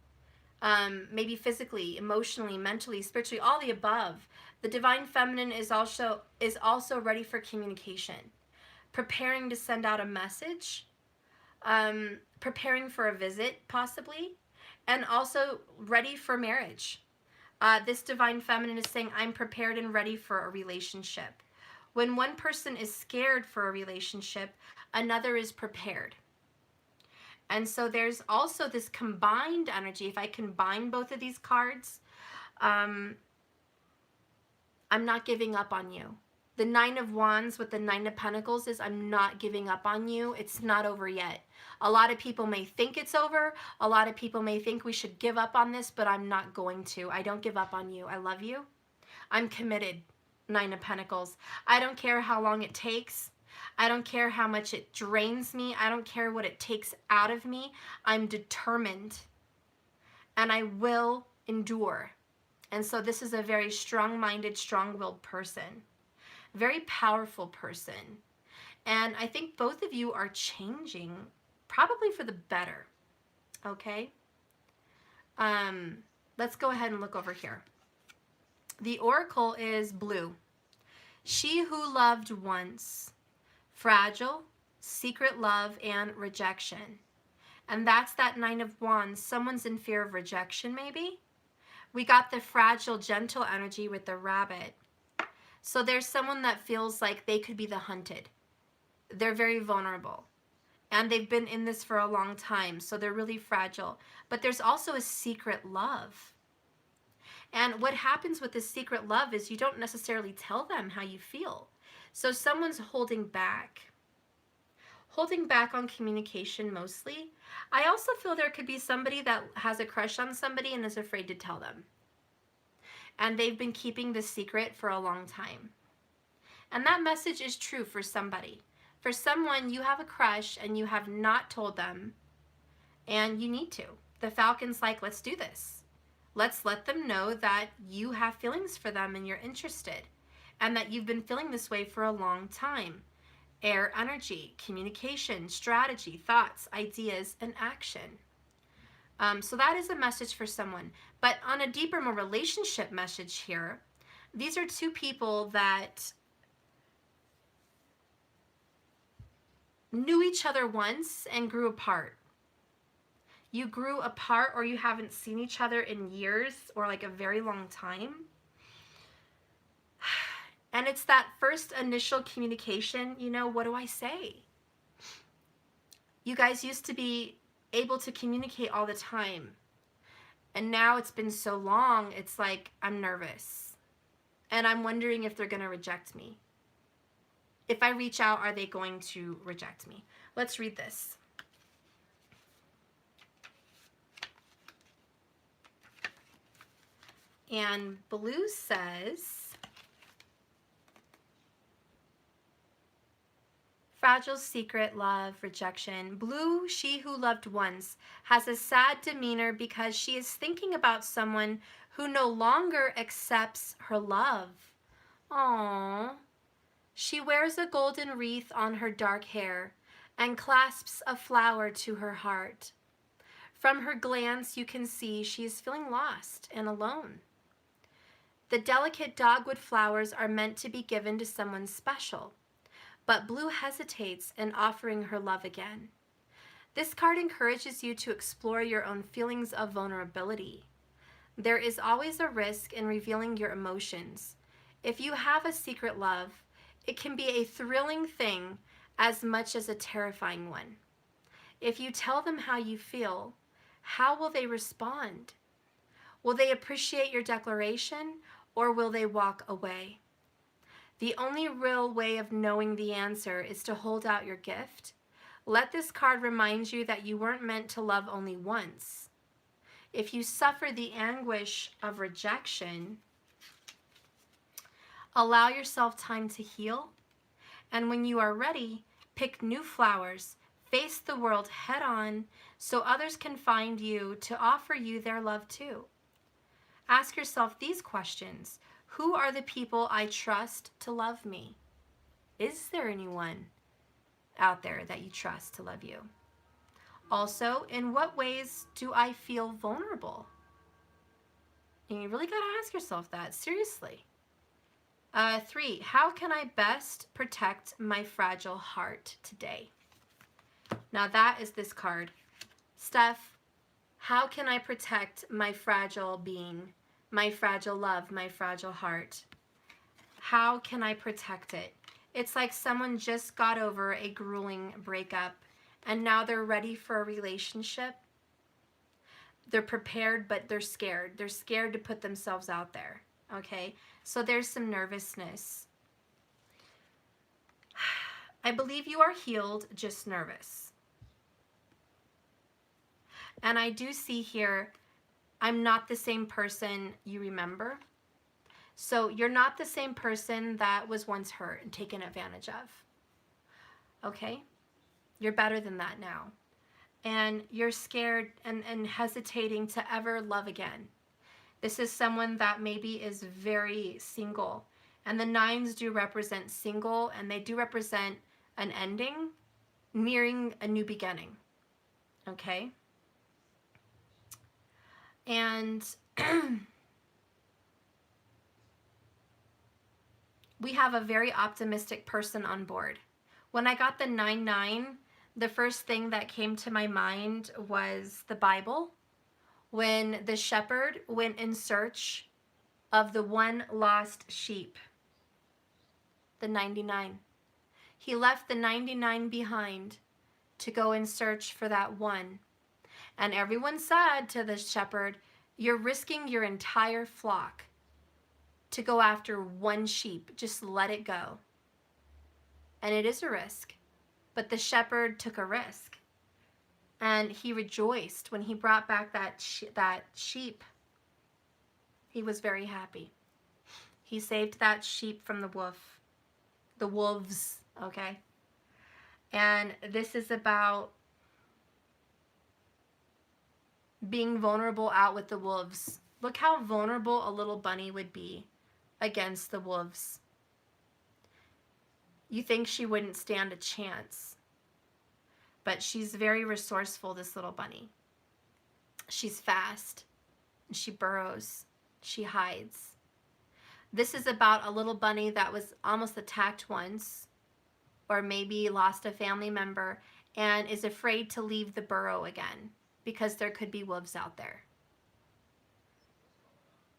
maybe physically, emotionally, mentally, spiritually, all the above. The divine feminine is also ready for communication, preparing to send out a message, preparing for a visit possibly, and also ready for marriage. This divine feminine is saying, I'm prepared and ready for a relationship. When one person is scared for a relationship, another is prepared. And so there's also this combined energy. If I combine both of these cards, I'm not giving up on you. The Nine of Wands with the Nine of Pentacles is I'm not giving up on you. It's not over yet. A lot of people may think it's over. A lot of people may think we should give up on this, but I'm not going to. I don't give up on you. I love you. I'm committed. Nine of Pentacles. I don't care how long it takes. I don't care how much it drains me. I don't care what it takes out of me. I'm determined. And I will endure. And so this is a very strong-minded, strong-willed person. Very powerful person. And I think both of you are changing, probably for the better. Okay? Let's go ahead and look over here. The oracle is blue. She who loved once. Fragile, secret love, and rejection. And that's that Nine of Wands. Someone's in fear of rejection, maybe. We got the fragile, gentle energy with the rabbit. So there's someone that feels like they could be the hunted. They're very vulnerable. And they've been in this for a long time, so they're really fragile. But there's also a secret love. And what happens with this secret love is you don't necessarily tell them how you feel. So someone's holding back on communication mostly. I also feel there could be somebody that has a crush on somebody and is afraid to tell them. And they've been keeping this secret for a long time. And that message is true for somebody. For someone, you have a crush and you have not told them, and you need to. The Falcon's like, let's do this. Let's let them know that you have feelings for them and you're interested. And that you've been feeling this way for a long time. Air energy, communication, strategy, thoughts, ideas, and action. So that is a message for someone. But on a deeper, more relationship message here, these are two people that knew each other once and grew apart. You grew apart, or you haven't seen each other in years or like a very long time. And it's that first initial communication, you know, what do I say? You guys used to be able to communicate all the time. And now it's been so long, it's like I'm nervous. And I'm wondering if they're going to reject me. If I reach out, are they going to reject me? Let's read this. And blue says, fragile, secret, love, rejection. Blue, she who loved once, has a sad demeanor because she is thinking about someone who no longer accepts her love. Aww. She wears a golden wreath on her dark hair and clasps a flower to her heart. From her glance, you can see she is feeling lost and alone. The delicate dogwood flowers are meant to be given to someone special, but Blue hesitates in offering her love again. This card encourages you to explore your own feelings of vulnerability. There is always a risk in revealing your emotions. If you have a secret love, it can be a thrilling thing as much as a terrifying one. If you tell them how you feel, how will they respond? Will they appreciate your declaration, or will they walk away? The only real way of knowing the answer is to hold out your gift. Let this card remind you that you weren't meant to love only once. If you suffer the anguish of rejection, allow yourself time to heal. And when you are ready, pick new flowers, face the world head on so others can find you to offer you their love too. Ask yourself these questions. Who are the people I trust to love me? Is there anyone out there that you trust to love you? Also, in what ways do I feel vulnerable? And you really got to ask yourself that, seriously. 3, how can I best protect my fragile heart today? Now that is this card. Steph, how can I protect my fragile being, my fragile love, my fragile heart? How can I protect it? It's like someone just got over a grueling breakup and now they're ready for a relationship. They're prepared, but they're scared. They're scared to put themselves out there, okay? So there's some nervousness. I believe you are healed, just nervous. And I do see here, I'm not the same person you remember. So you're not the same person that was once hurt and taken advantage of. Okay? You're better than that now. And you're scared and hesitating to ever love again. This is someone that maybe is very single. And the 9s do represent single, and they do represent an ending, nearing a new beginning. Okay? And we have a very optimistic person on board. When I got the 9-9, the first thing that came to my mind was the Bible, when the shepherd went in search of the one lost sheep, the 99. He left the 99 behind to go and search for that one. And everyone said to the shepherd, you're risking your entire flock to go after one sheep. Just let it go. And it is a risk. But the shepherd took a risk. And he rejoiced when he brought back that sheep. He was very happy. He saved that sheep from the wolves, okay? And this is about being vulnerable out with the wolves. Look how vulnerable a little bunny would be against the wolves. You think she wouldn't stand a chance. But she's very resourceful, this little bunny. She's fast. She burrows. She hides. This is about a little bunny that was almost attacked once, or maybe lost a family member, and is afraid to leave the burrow again because there could be wolves out there.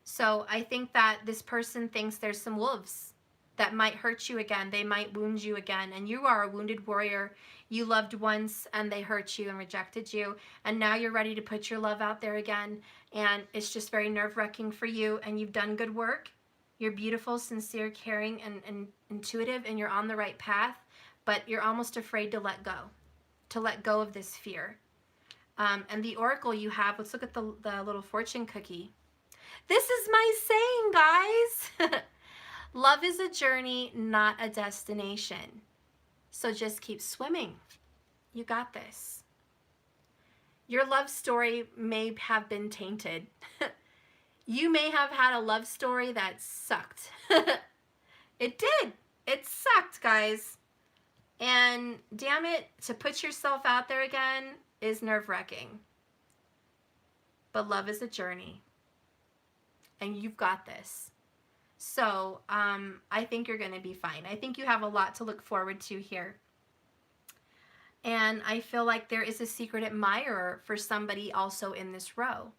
So I think that this person thinks there's some wolves that might hurt you again. They might wound you again. And you are a wounded warrior. You loved once and they hurt you and rejected you. And now you're ready to put your love out there again. And it's just very nerve-wracking for you. And you've done good work. You're beautiful, sincere, caring, and intuitive. And you're on the right path. But you're almost afraid to let go. To let go of this fear. And the oracle you have, let's look at the little fortune cookie. This is my saying, guys. Love is a journey, not a destination. So just keep swimming. You got this. Your love story may have been tainted. You may have had a love story that sucked. It did. It sucked, guys. And damn it, to put yourself out there again is nerve-wracking. But love is a journey. And you've got this. So I think you're going to be fine. I think you have a lot to look forward to here. And I feel like there is a secret admirer for somebody also in this row.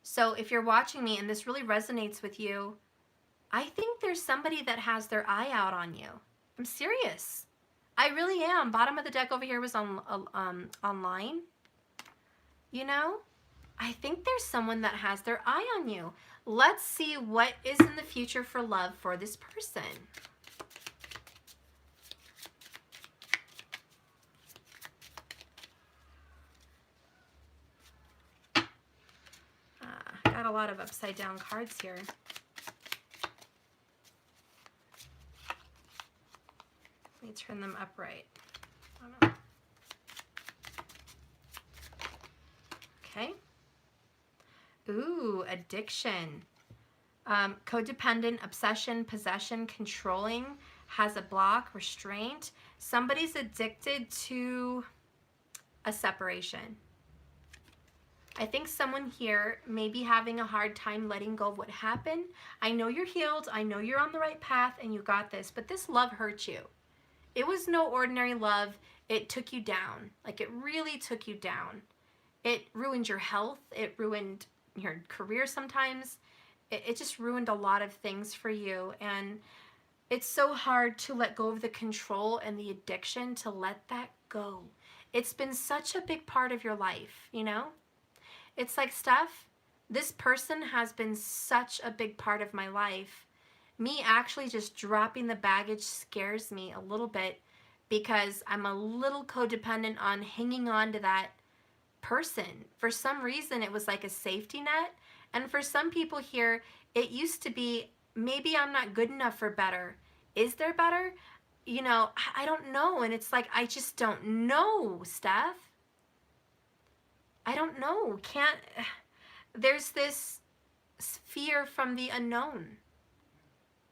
So if you're watching me and this really resonates with you, I think there's somebody that has their eye out on you. I'm serious. I really am. Bottom of the deck over here was on online. You know? I think there's someone that has their eye on you. Let's see what is in the future for love for this person. Got a lot of upside down cards here. Let me turn them upright. Okay. Ooh, addiction. Codependent, obsession, possession, controlling, has a block, restraint. Somebody's addicted to a separation. I think someone here may be having a hard time letting go of what happened. I know you're healed. I know you're on the right path and you got this, but this love hurt you. It was no ordinary love. It took you down. Like, it really took you down. It ruined your health. It ruined your career sometimes. It just ruined a lot of things for you. And it's so hard to let go of the control and the addiction, to let that go. It's been such a big part of your life, you know? It's like, Steph, this person has been such a big part of my life. Me actually just dropping the baggage scares me a little bit, because I'm a little codependent on hanging on to that person. For some reason, it was like a safety net. And for some people here, it used to be, maybe I'm not good enough for better. Is there better? You know, I don't know. And it's like, I just don't know, Steph. I don't know. There's this fear from the unknown.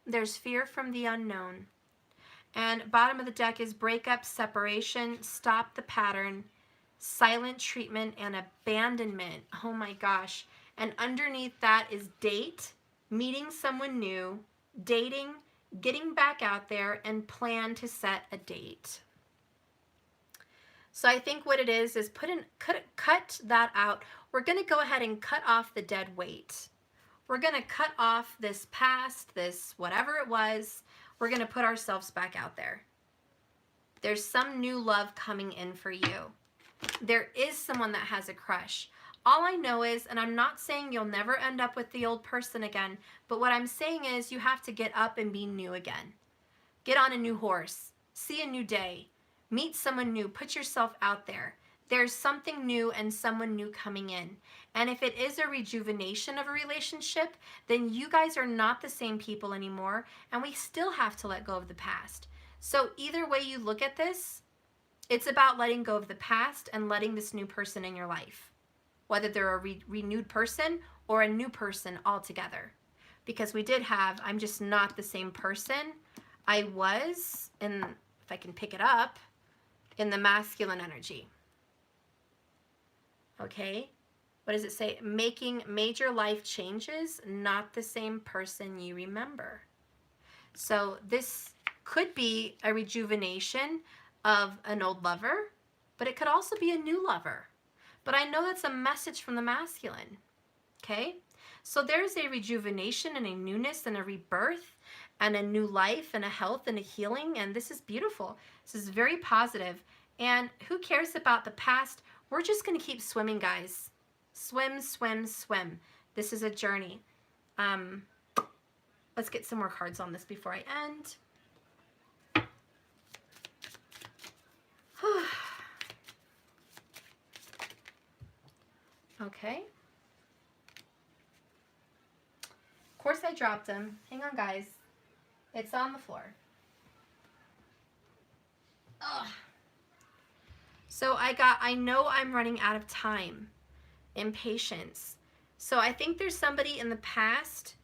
There's fear from the unknown. And bottom of the deck is breakup, separation, stop the pattern, silent treatment, and abandonment. Oh my gosh. And underneath that is date, meeting someone new, dating, getting back out there, and plan to set a date. So I think what it is cut that out. We're going to go ahead and cut off the dead weight. We're going to cut off this past, this whatever it was. We're going to put ourselves back out there. There's some new love coming in for you. There is someone that has a crush. All I know is, and I'm not saying you'll never end up with the old person again, but what I'm saying is you have to get up and be new again. Get on a new horse. See a new day. Meet someone new. Put yourself out there. There's something new and someone new coming in. And if it is a rejuvenation of a relationship, then you guys are not the same people anymore, and we still have to let go of the past. So either way you look at this, it's about letting go of the past and letting this new person in your life, whether they're a renewed person or a new person altogether. Because we did have, I'm just not the same person I was, in, if I can pick it up, in the masculine energy. Okay? What does it say? Making major life changes, not the same person you remember. So this could be a rejuvenation of an old lover, but it could also be a new lover. But I know that's a message from the masculine. Okay? So there's a rejuvenation and a newness and a rebirth and a new life and a health and a healing, and this is beautiful. This is very positive. And who cares about the past? We're just going to keep swimming, guys. Swim, swim, swim. This is a journey. Let's get some more cards on this before I end. Okay. Of course I dropped them. Hang on, guys. It's on the floor. Ugh. So I know I'm running out of time. Impatience. So I think there's somebody in the past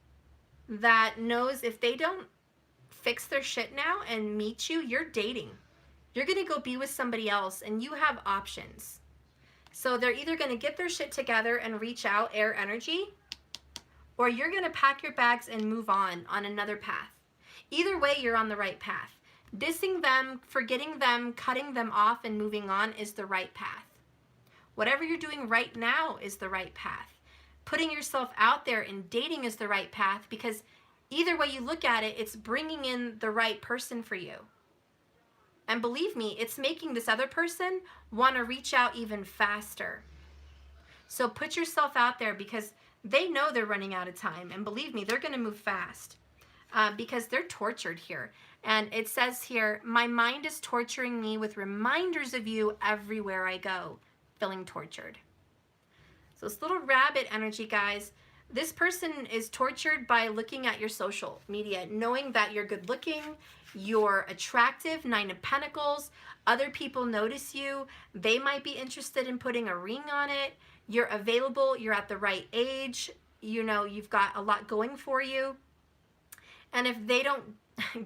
that knows if they don't fix their shit now and meet you, you're dating. You're going to go be with somebody else and you have options. So they're either going to get their shit together and reach out, air energy, or you're going to pack your bags and move on another path. Either way, you're on the right path. Dissing them, forgetting them, cutting them off, and moving on is the right path. Whatever you're doing right now is the right path. Putting yourself out there and dating is the right path, because either way you look at it, it's bringing in the right person for you. And believe me, it's making this other person want to reach out even faster. So put yourself out there, because they know they're running out of time. And believe me, they're going to move fast because they're tortured here. And it says here, my mind is torturing me with reminders of you everywhere I go, feeling tortured. So this little rabbit energy, guys, this person is tortured by looking at your social media, knowing that you're good looking, you're attractive, 9 of Pentacles, other people notice you, they might be interested in putting a ring on it, you're available, you're at the right age, you know, you've got a lot going for you. And if they don't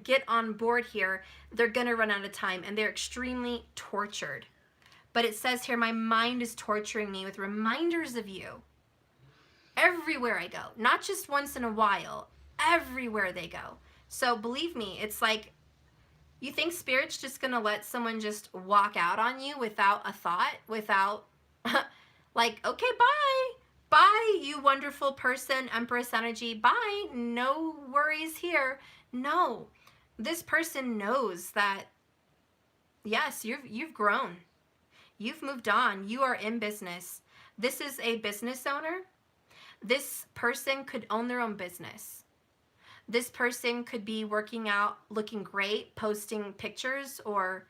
get on board here, they're going to run out of time, and they're extremely tortured. But it says here, my mind is torturing me with reminders of you everywhere I go, not just once in a while, everywhere they go. So believe me, it's like, you think Spirit's just going to let someone just walk out on you without a thought, without like, okay, bye. Bye, you wonderful person, Empress energy. Bye. No worries here. No. This person knows that, yes, you've grown. You've moved on. You are in business. This is a business owner. This person could own their own business. This person could be working out, looking great, posting pictures or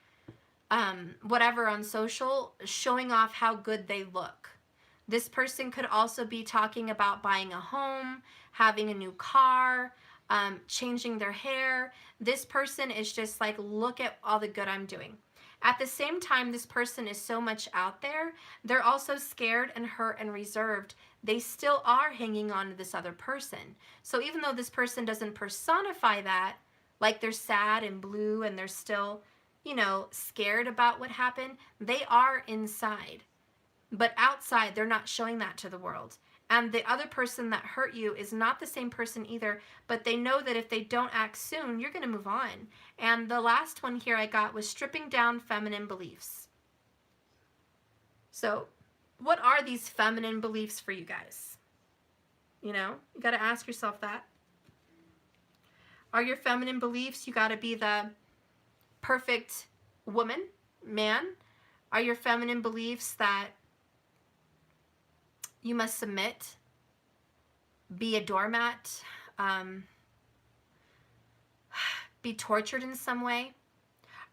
whatever on social, showing off how good they look. This person could also be talking about buying a home, having a new car, changing their hair. This person is just like, look at all the good I'm doing. At the same time, this person is so much out there, they're also scared and hurt and reserved. They still are hanging on to this other person. So even though this person doesn't personify that, like they're sad and blue and they're still, you know, scared about what happened, they are inside. But outside, they're not showing that to the world. And the other person that hurt you is not the same person either, but they know that if they don't act soon, you're going to move on. And the last one here I got was stripping down feminine beliefs. So what are these feminine beliefs for you guys? You know, you got to ask yourself that. Are your feminine beliefs, you got to be the perfect woman, man? Are your feminine beliefs that you must submit, be a doormat, be tortured in some way?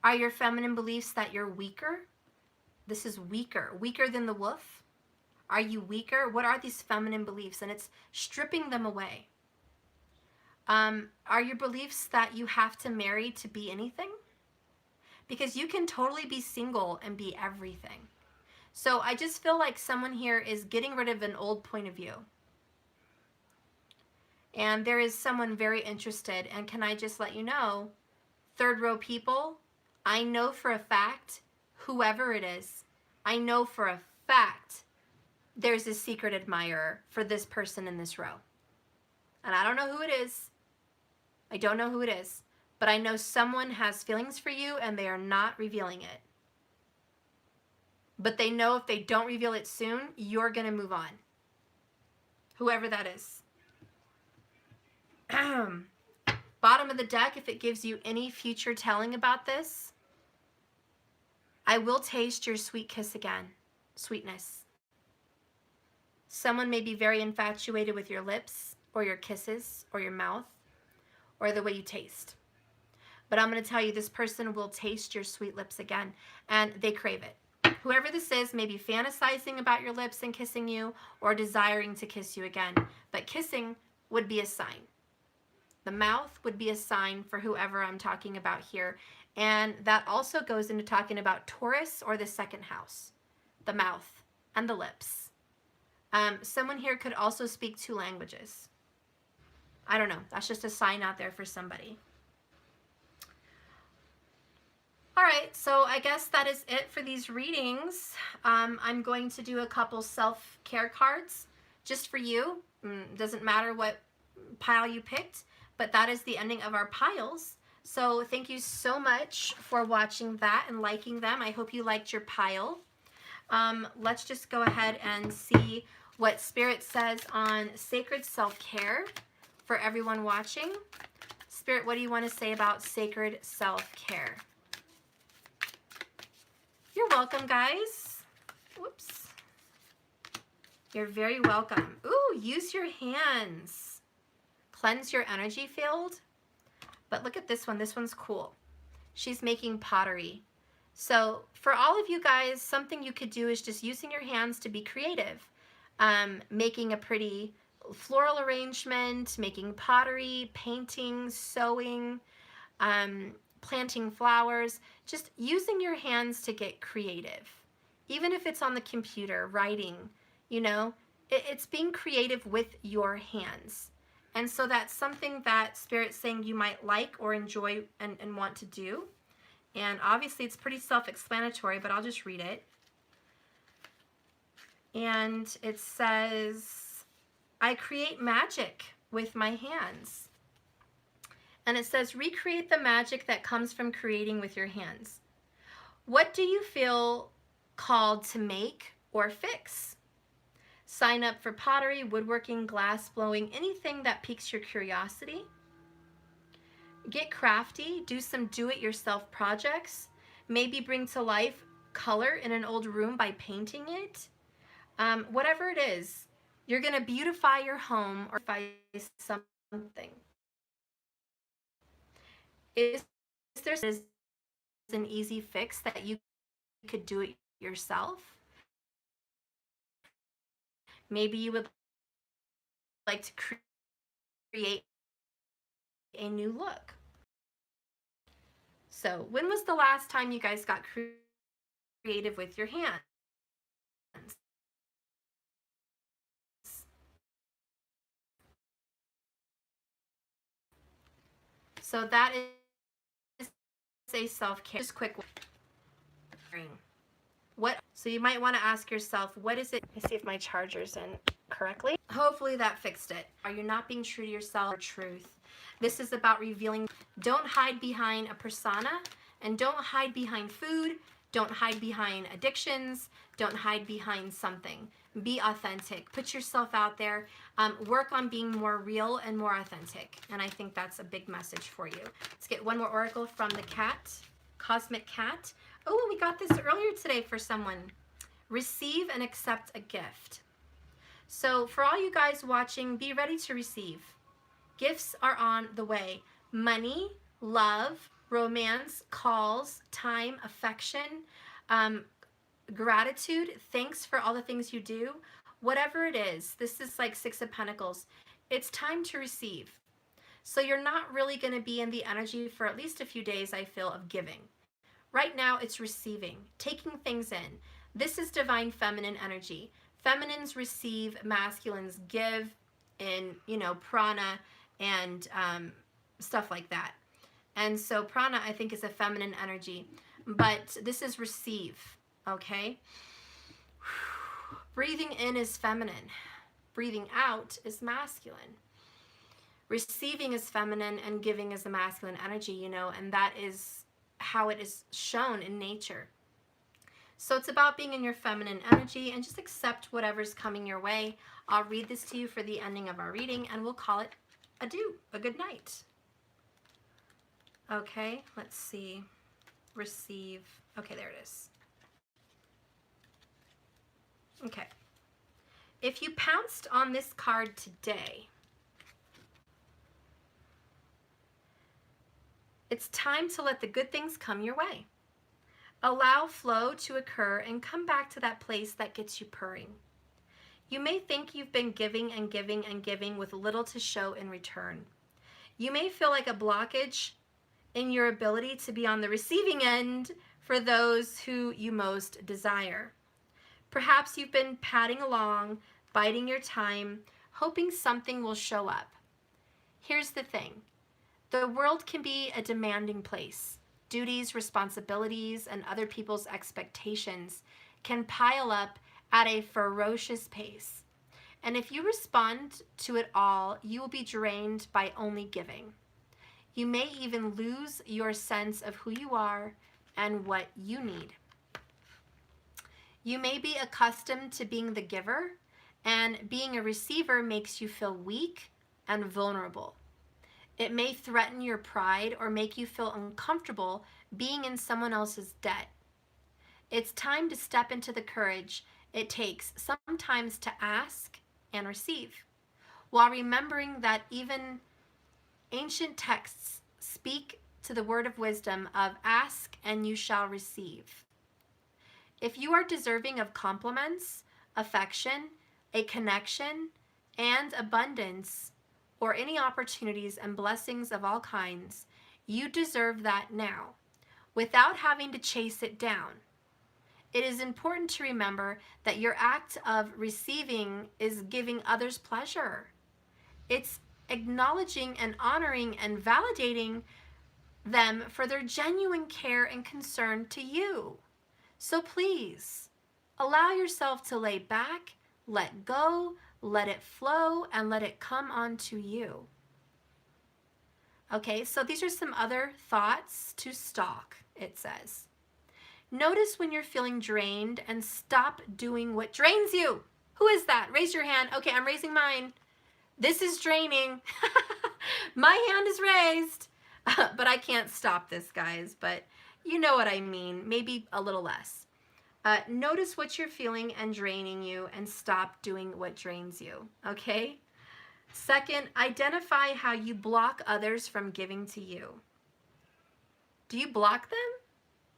Are your feminine beliefs that you're weaker? This is weaker than the wolf. Are you weaker? What are these feminine beliefs? And it's stripping them away. Are your beliefs that you have to marry to be anything? Because you can totally be single and be everything. So I just feel like someone here is getting rid of an old point of view. And there is someone very interested. And can I just let you know, third row people, I know for a fact, whoever it is, I know for a fact there's a secret admirer for this person in this row. And I don't know who it is. I don't know who it is. But I know someone has feelings for you and they are not revealing it. But they know if they don't reveal it soon, you're going to move on. Whoever that is. Bottom of the deck, if it gives you any future telling about this, I will taste your sweet kiss again. Sweetness. Someone may be very infatuated with your lips or your kisses or your mouth or the way you taste. But I'm going to tell you, this person will taste your sweet lips again, and they crave it. Whoever this is may be fantasizing about your lips and kissing you or desiring to kiss you again. But kissing would be a sign. The mouth would be a sign for whoever I'm talking about here. And that also goes into talking about Taurus or the second house. The mouth and the lips. Someone here could also speak 2 languages. I don't know. That's just a sign out there for somebody. All right, so I guess that is it for these readings. I'm going to do a couple self-care cards just for you. Doesn't matter what pile you picked, but that is the ending of our piles. So thank you so much for watching that and liking them. I hope you liked your pile. Let's just go ahead and see what Spirit says on sacred self-care for everyone watching. Spirit, what do you want to say about sacred self-care? You're welcome, guys. Whoops. You're very welcome. Ooh, use your hands. Cleanse your energy field. But look at this one. This one's cool. She's making pottery. So for all of you guys, something you could do is just using your hands to be creative. Making a pretty floral arrangement, making pottery, painting, sewing, planting flowers, just using your hands to get creative. Even if it's on the computer, writing, you know, it's being creative with your hands. And so that's something that Spirit's saying you might like or enjoy and want to do. And obviously it's pretty self-explanatory, but I'll just read it. And it says, I create magic with my hands. And it says, recreate the magic that comes from creating with your hands. What do you feel called to make or fix? Sign up for pottery, woodworking, glass blowing, anything that piques your curiosity. Get crafty, do some do-it-yourself projects. Maybe bring to life color in an old room by painting it. Whatever it is, you're going to beautify your home or beautify something. Is there an easy fix that you could do it yourself? Maybe you would like to create a new look. So when was the last time you guys got creative with your hands? So that is a self-care. Just quick. So you might want to ask yourself, what is it? Let me see if my charger's in correctly. Hopefully that fixed it. Are you not being true to yourself or truth? This is about revealing. Don't hide behind a persona, and don't hide behind food. Don't hide behind addictions. Don't hide behind something. Be authentic. Put yourself out there. Work on being more real and more authentic. And I think that's a big message for you. Let's get one more oracle from the cat, Cosmic Cat. Oh, we got this earlier today for someone. Receive and accept a gift. So for all you guys watching, be ready to receive. Gifts are on the way. Money, love, romance, calls, time, affection, gratitude, thanks for all the things you do. Whatever it is, this is like Six of Pentacles. It's time to receive. So you're not really going to be in the energy for at least a few days, I feel, of giving. Right now, it's receiving, taking things in. This is divine feminine energy. Feminines receive, masculines give in, you know, prana and stuff like that. And so prana, I think, is a feminine energy. But this is receive, okay? Breathing in is feminine. Breathing out is masculine. Receiving is feminine and giving is the masculine energy, you know, and that is how it is shown in nature. So it's about being in your feminine energy and just accept whatever's coming your way. I'll read this to you for the ending of our reading and we'll call it adieu, a good night. Okay, let's see. Receive. Okay, there it is. Okay. If you pounced on this card today, it's time to let the good things come your way. Allow flow to occur and come back to that place that gets you purring. You may think you've been giving and giving and giving with little to show in return. You may feel like a blockage in your ability to be on the receiving end for those who you most desire. Perhaps you've been padding along, biding your time, hoping something will show up. Here's the thing. The world can be a demanding place. Duties, responsibilities, and other people's expectations can pile up at a ferocious pace. And if you respond to it all, you will be drained by only giving. You may even lose your sense of who you are and what you need. You may be accustomed to being the giver, and being a receiver makes you feel weak and vulnerable. It may threaten your pride or make you feel uncomfortable being in someone else's debt. It's time to step into the courage it takes sometimes to ask and receive, while remembering that even ancient texts speak to the word of wisdom of ask and you shall receive. If you are deserving of compliments, affection, a connection, and abundance, or any opportunities and blessings of all kinds, you deserve that now, without having to chase it down. It is important to remember that your act of receiving is giving others pleasure. It's acknowledging and honoring and validating them for their genuine care and concern to you. So please, allow yourself to lay back, let go, let it flow, and let it come onto you. Okay, so these are some other thoughts to stalk, it says. Notice when you're feeling drained and stop doing what drains you. Who is that? Raise your hand. Okay, I'm raising mine. This is draining. My hand is raised. But I can't stop this, guys. But you know what I mean. Maybe a little less. Notice what you're feeling and draining you and stop doing what drains you. Okay? Second, identify how you block others from giving to you. Do you block them?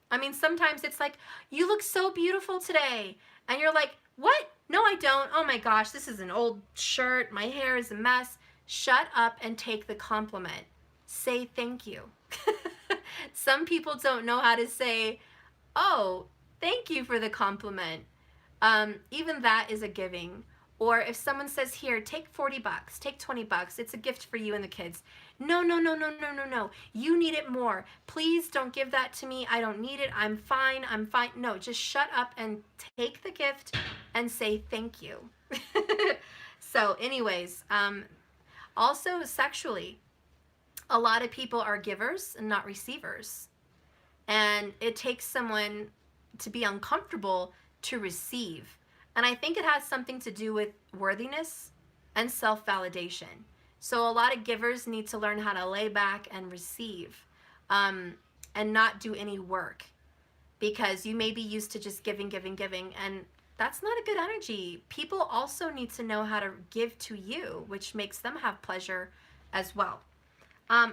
I mean, sometimes it's like, you look so beautiful today. And you're like, what? No, I don't. Oh my gosh, this is an old shirt. My hair is a mess. Shut up and take the compliment. Say thank you. Some people don't know how to say, oh, thank you for the compliment. Even that is a giving. Or if someone says, here, take 40 bucks, take 20 bucks. It's a gift for you and the kids. No, no, no, no, no, no, no. You need it more. Please don't give that to me. I don't need it. I'm fine. I'm fine. No, just shut up and take the gift and say thank you. So anyways, also sexually, a lot of people are givers and not receivers. And it takes someone to be uncomfortable to receive. And I think it has something to do with worthiness and self-validation. So a lot of givers need to learn how to lay back and receive and not do any work, because you may be used to just giving, giving, giving, and that's not a good energy. People also need to know how to give to you, which makes them have pleasure as well.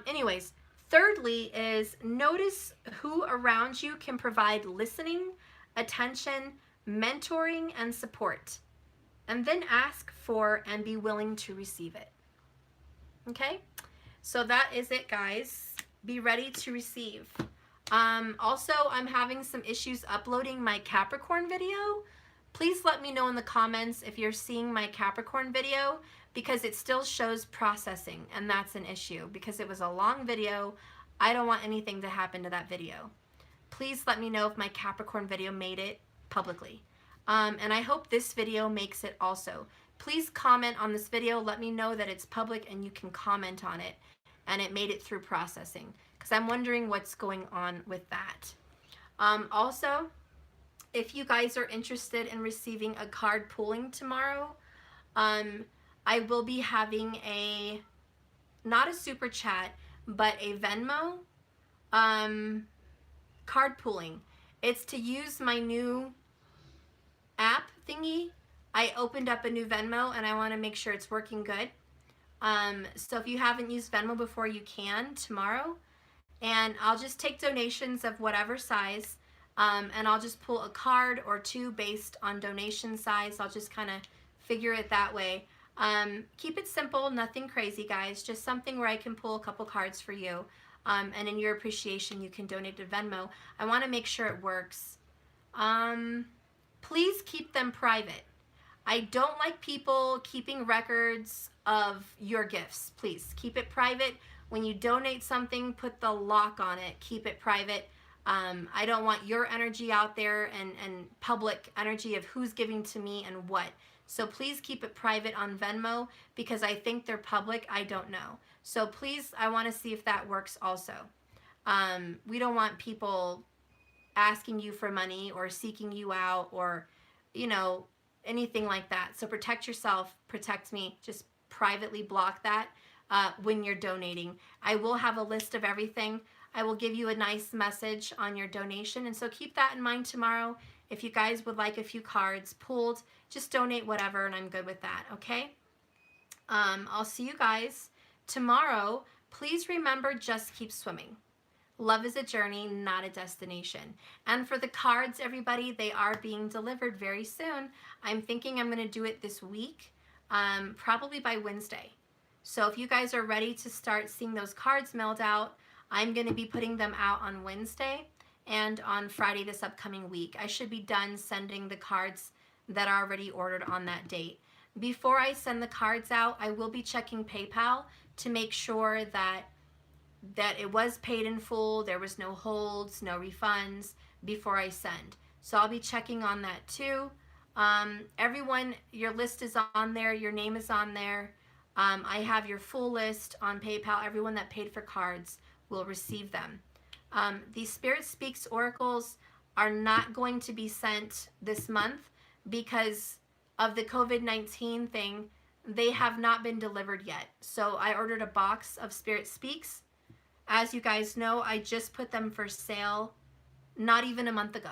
Anyways, thirdly is notice who around you can provide listening, attention, mentoring, and support, and then ask for and be willing to receive it. Okay, so that is it, guys. Be ready to receive. Also, I'm having some issues uploading my Capricorn video. Please let me know in the comments if you're seeing my Capricorn video, because it still shows processing, and that's an issue because it was a long video. I don't want anything to happen to that video. Please let me know if my Capricorn video made it publicly. And I hope this video makes it also. Please comment on this video. Let me know that it's public and you can comment on it and it made it through processing, because I'm wondering what's going on with that. Also, if you guys are interested in receiving a card pooling tomorrow, I will be having not a super chat, but a Venmo card pooling. It's to use my new app thingy. I opened up a new Venmo and I want to make sure it's working good. So if you haven't used Venmo before, you can tomorrow. And I'll just take donations of whatever size, and I'll just pull a card or two based on donation size. I'll just kind of figure it that way. Keep it simple, nothing crazy, guys. Just something where I can pull a couple cards for you. And in your appreciation, you can donate to Venmo. I want to make sure it works. Please keep them private. I don't like people keeping records of your gifts. Please keep it private. When you donate something, put the lock on it. Keep it private. I don't want your energy out there and public energy of who's giving to me and what. So please keep it private on Venmo, because I think they're public. I don't know. So please, I want to see if that works also. We don't want people asking you for money or seeking you out or, you know, anything like that. So protect yourself, protect me. Just privately block that when you're donating. I will have a list of everything. I will give you a nice message on your donation. And so keep that in mind tomorrow. If you guys would like a few cards pulled, just donate whatever and I'm good with that, okay? I'll see you guys tomorrow. Please remember, just keep swimming. Love is a journey, not a destination. And for the cards, everybody, they are being delivered very soon. I'm thinking I'm going to do it this week, probably by Wednesday. So if you guys are ready to start seeing those cards mailed out, I'm going to be putting them out on Wednesday and on Friday this upcoming week. I should be done sending the cards that are already ordered on that date. Before I send the cards out, I will be checking PayPal to make sure that it was paid in full, there was no holds, no refunds before I send. So I'll be checking on that too. Everyone, your list is on there, your name is on there. I have your full list on PayPal. Everyone that paid for cards will receive them. The Spirit Speaks oracles are not going to be sent this month because of the COVID-19 thing. They have not been delivered yet. So I ordered a box of Spirit Speaks. As you guys know, I just put them for sale not even a month ago.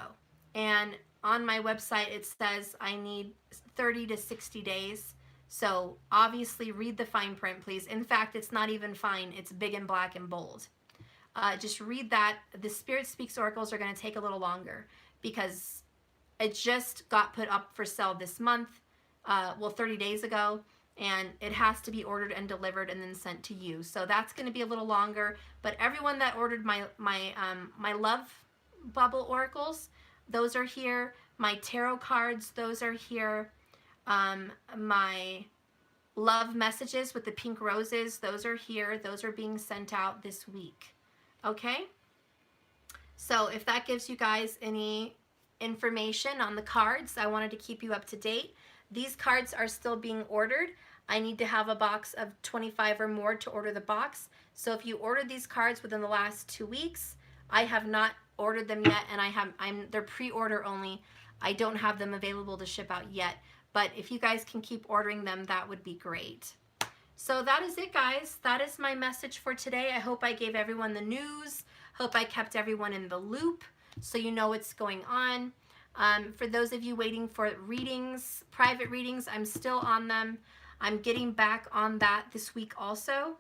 And on my website, it says I need 30 to 60 days. So obviously read the fine print, please. In fact, it's not even fine. It's big and black and bold. Just read that. The Spirit Speaks oracles are going to take a little longer because it just got put up for sale this month, 30 days ago, and it has to be ordered and delivered and then sent to you. So that's going to be a little longer. But everyone that ordered my love bubble oracles, those are here. My tarot cards, those are here. My love messages with the pink roses, those are here. Those are being sent out this week. Okay? So if that gives you guys any information on the cards, I wanted to keep you up to date. These cards are still being ordered. I need to have a box of 25 or more to order the box. So if you ordered these cards within the last 2 weeks, I have not ordered them yet, and they're pre-order only. I don't have them available to ship out yet. But if you guys can keep ordering them, that would be great. So that is it, guys. That is my message for today. I hope I gave everyone the news. Hope I kept everyone in the loop so you know what's going on. For those of you waiting for readings, private readings, I'm still on them. I'm getting back on that this week also.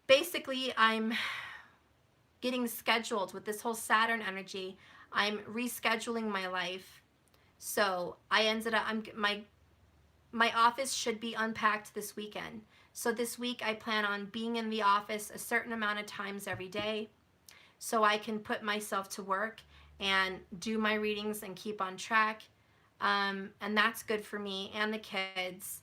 Basically, I'm getting scheduled with this whole Saturn energy. I'm rescheduling my life. So I ended up, my office should be unpacked this weekend. So this week I plan on being in the office a certain amount of times every day so I can put myself to work and do my readings and keep on track. And that's good for me and the kids.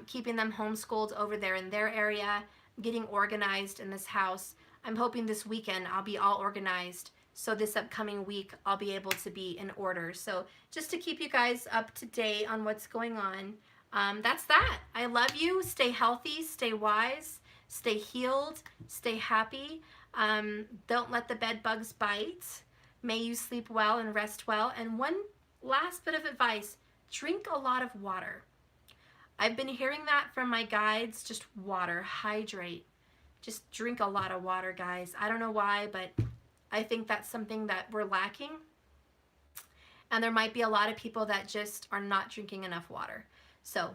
Keeping them homeschooled over there in their area, getting organized in this house. I'm hoping this weekend I'll be all organized. So this upcoming week I'll be able to be in order. So just to keep you guys up to date on what's going on. That's that. I love you. Stay healthy, stay wise, stay healed, stay happy. Don't let the bed bugs bite. May you sleep well and rest well. And one last bit of advice, drink a lot of water. I've been hearing that from my guides, just water, hydrate. Just drink a lot of water, guys. I don't know why, but I think that's something that we're lacking. And there might be a lot of people that just are not drinking enough water. So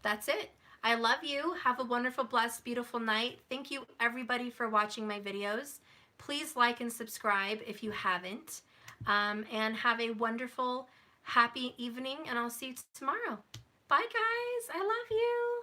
that's it. I love you. Have a wonderful, blessed, beautiful night. Thank you, everybody, for watching my videos. Please like and subscribe if you haven't. And have a wonderful, happy evening, and I'll see you tomorrow. Bye, guys. I love you.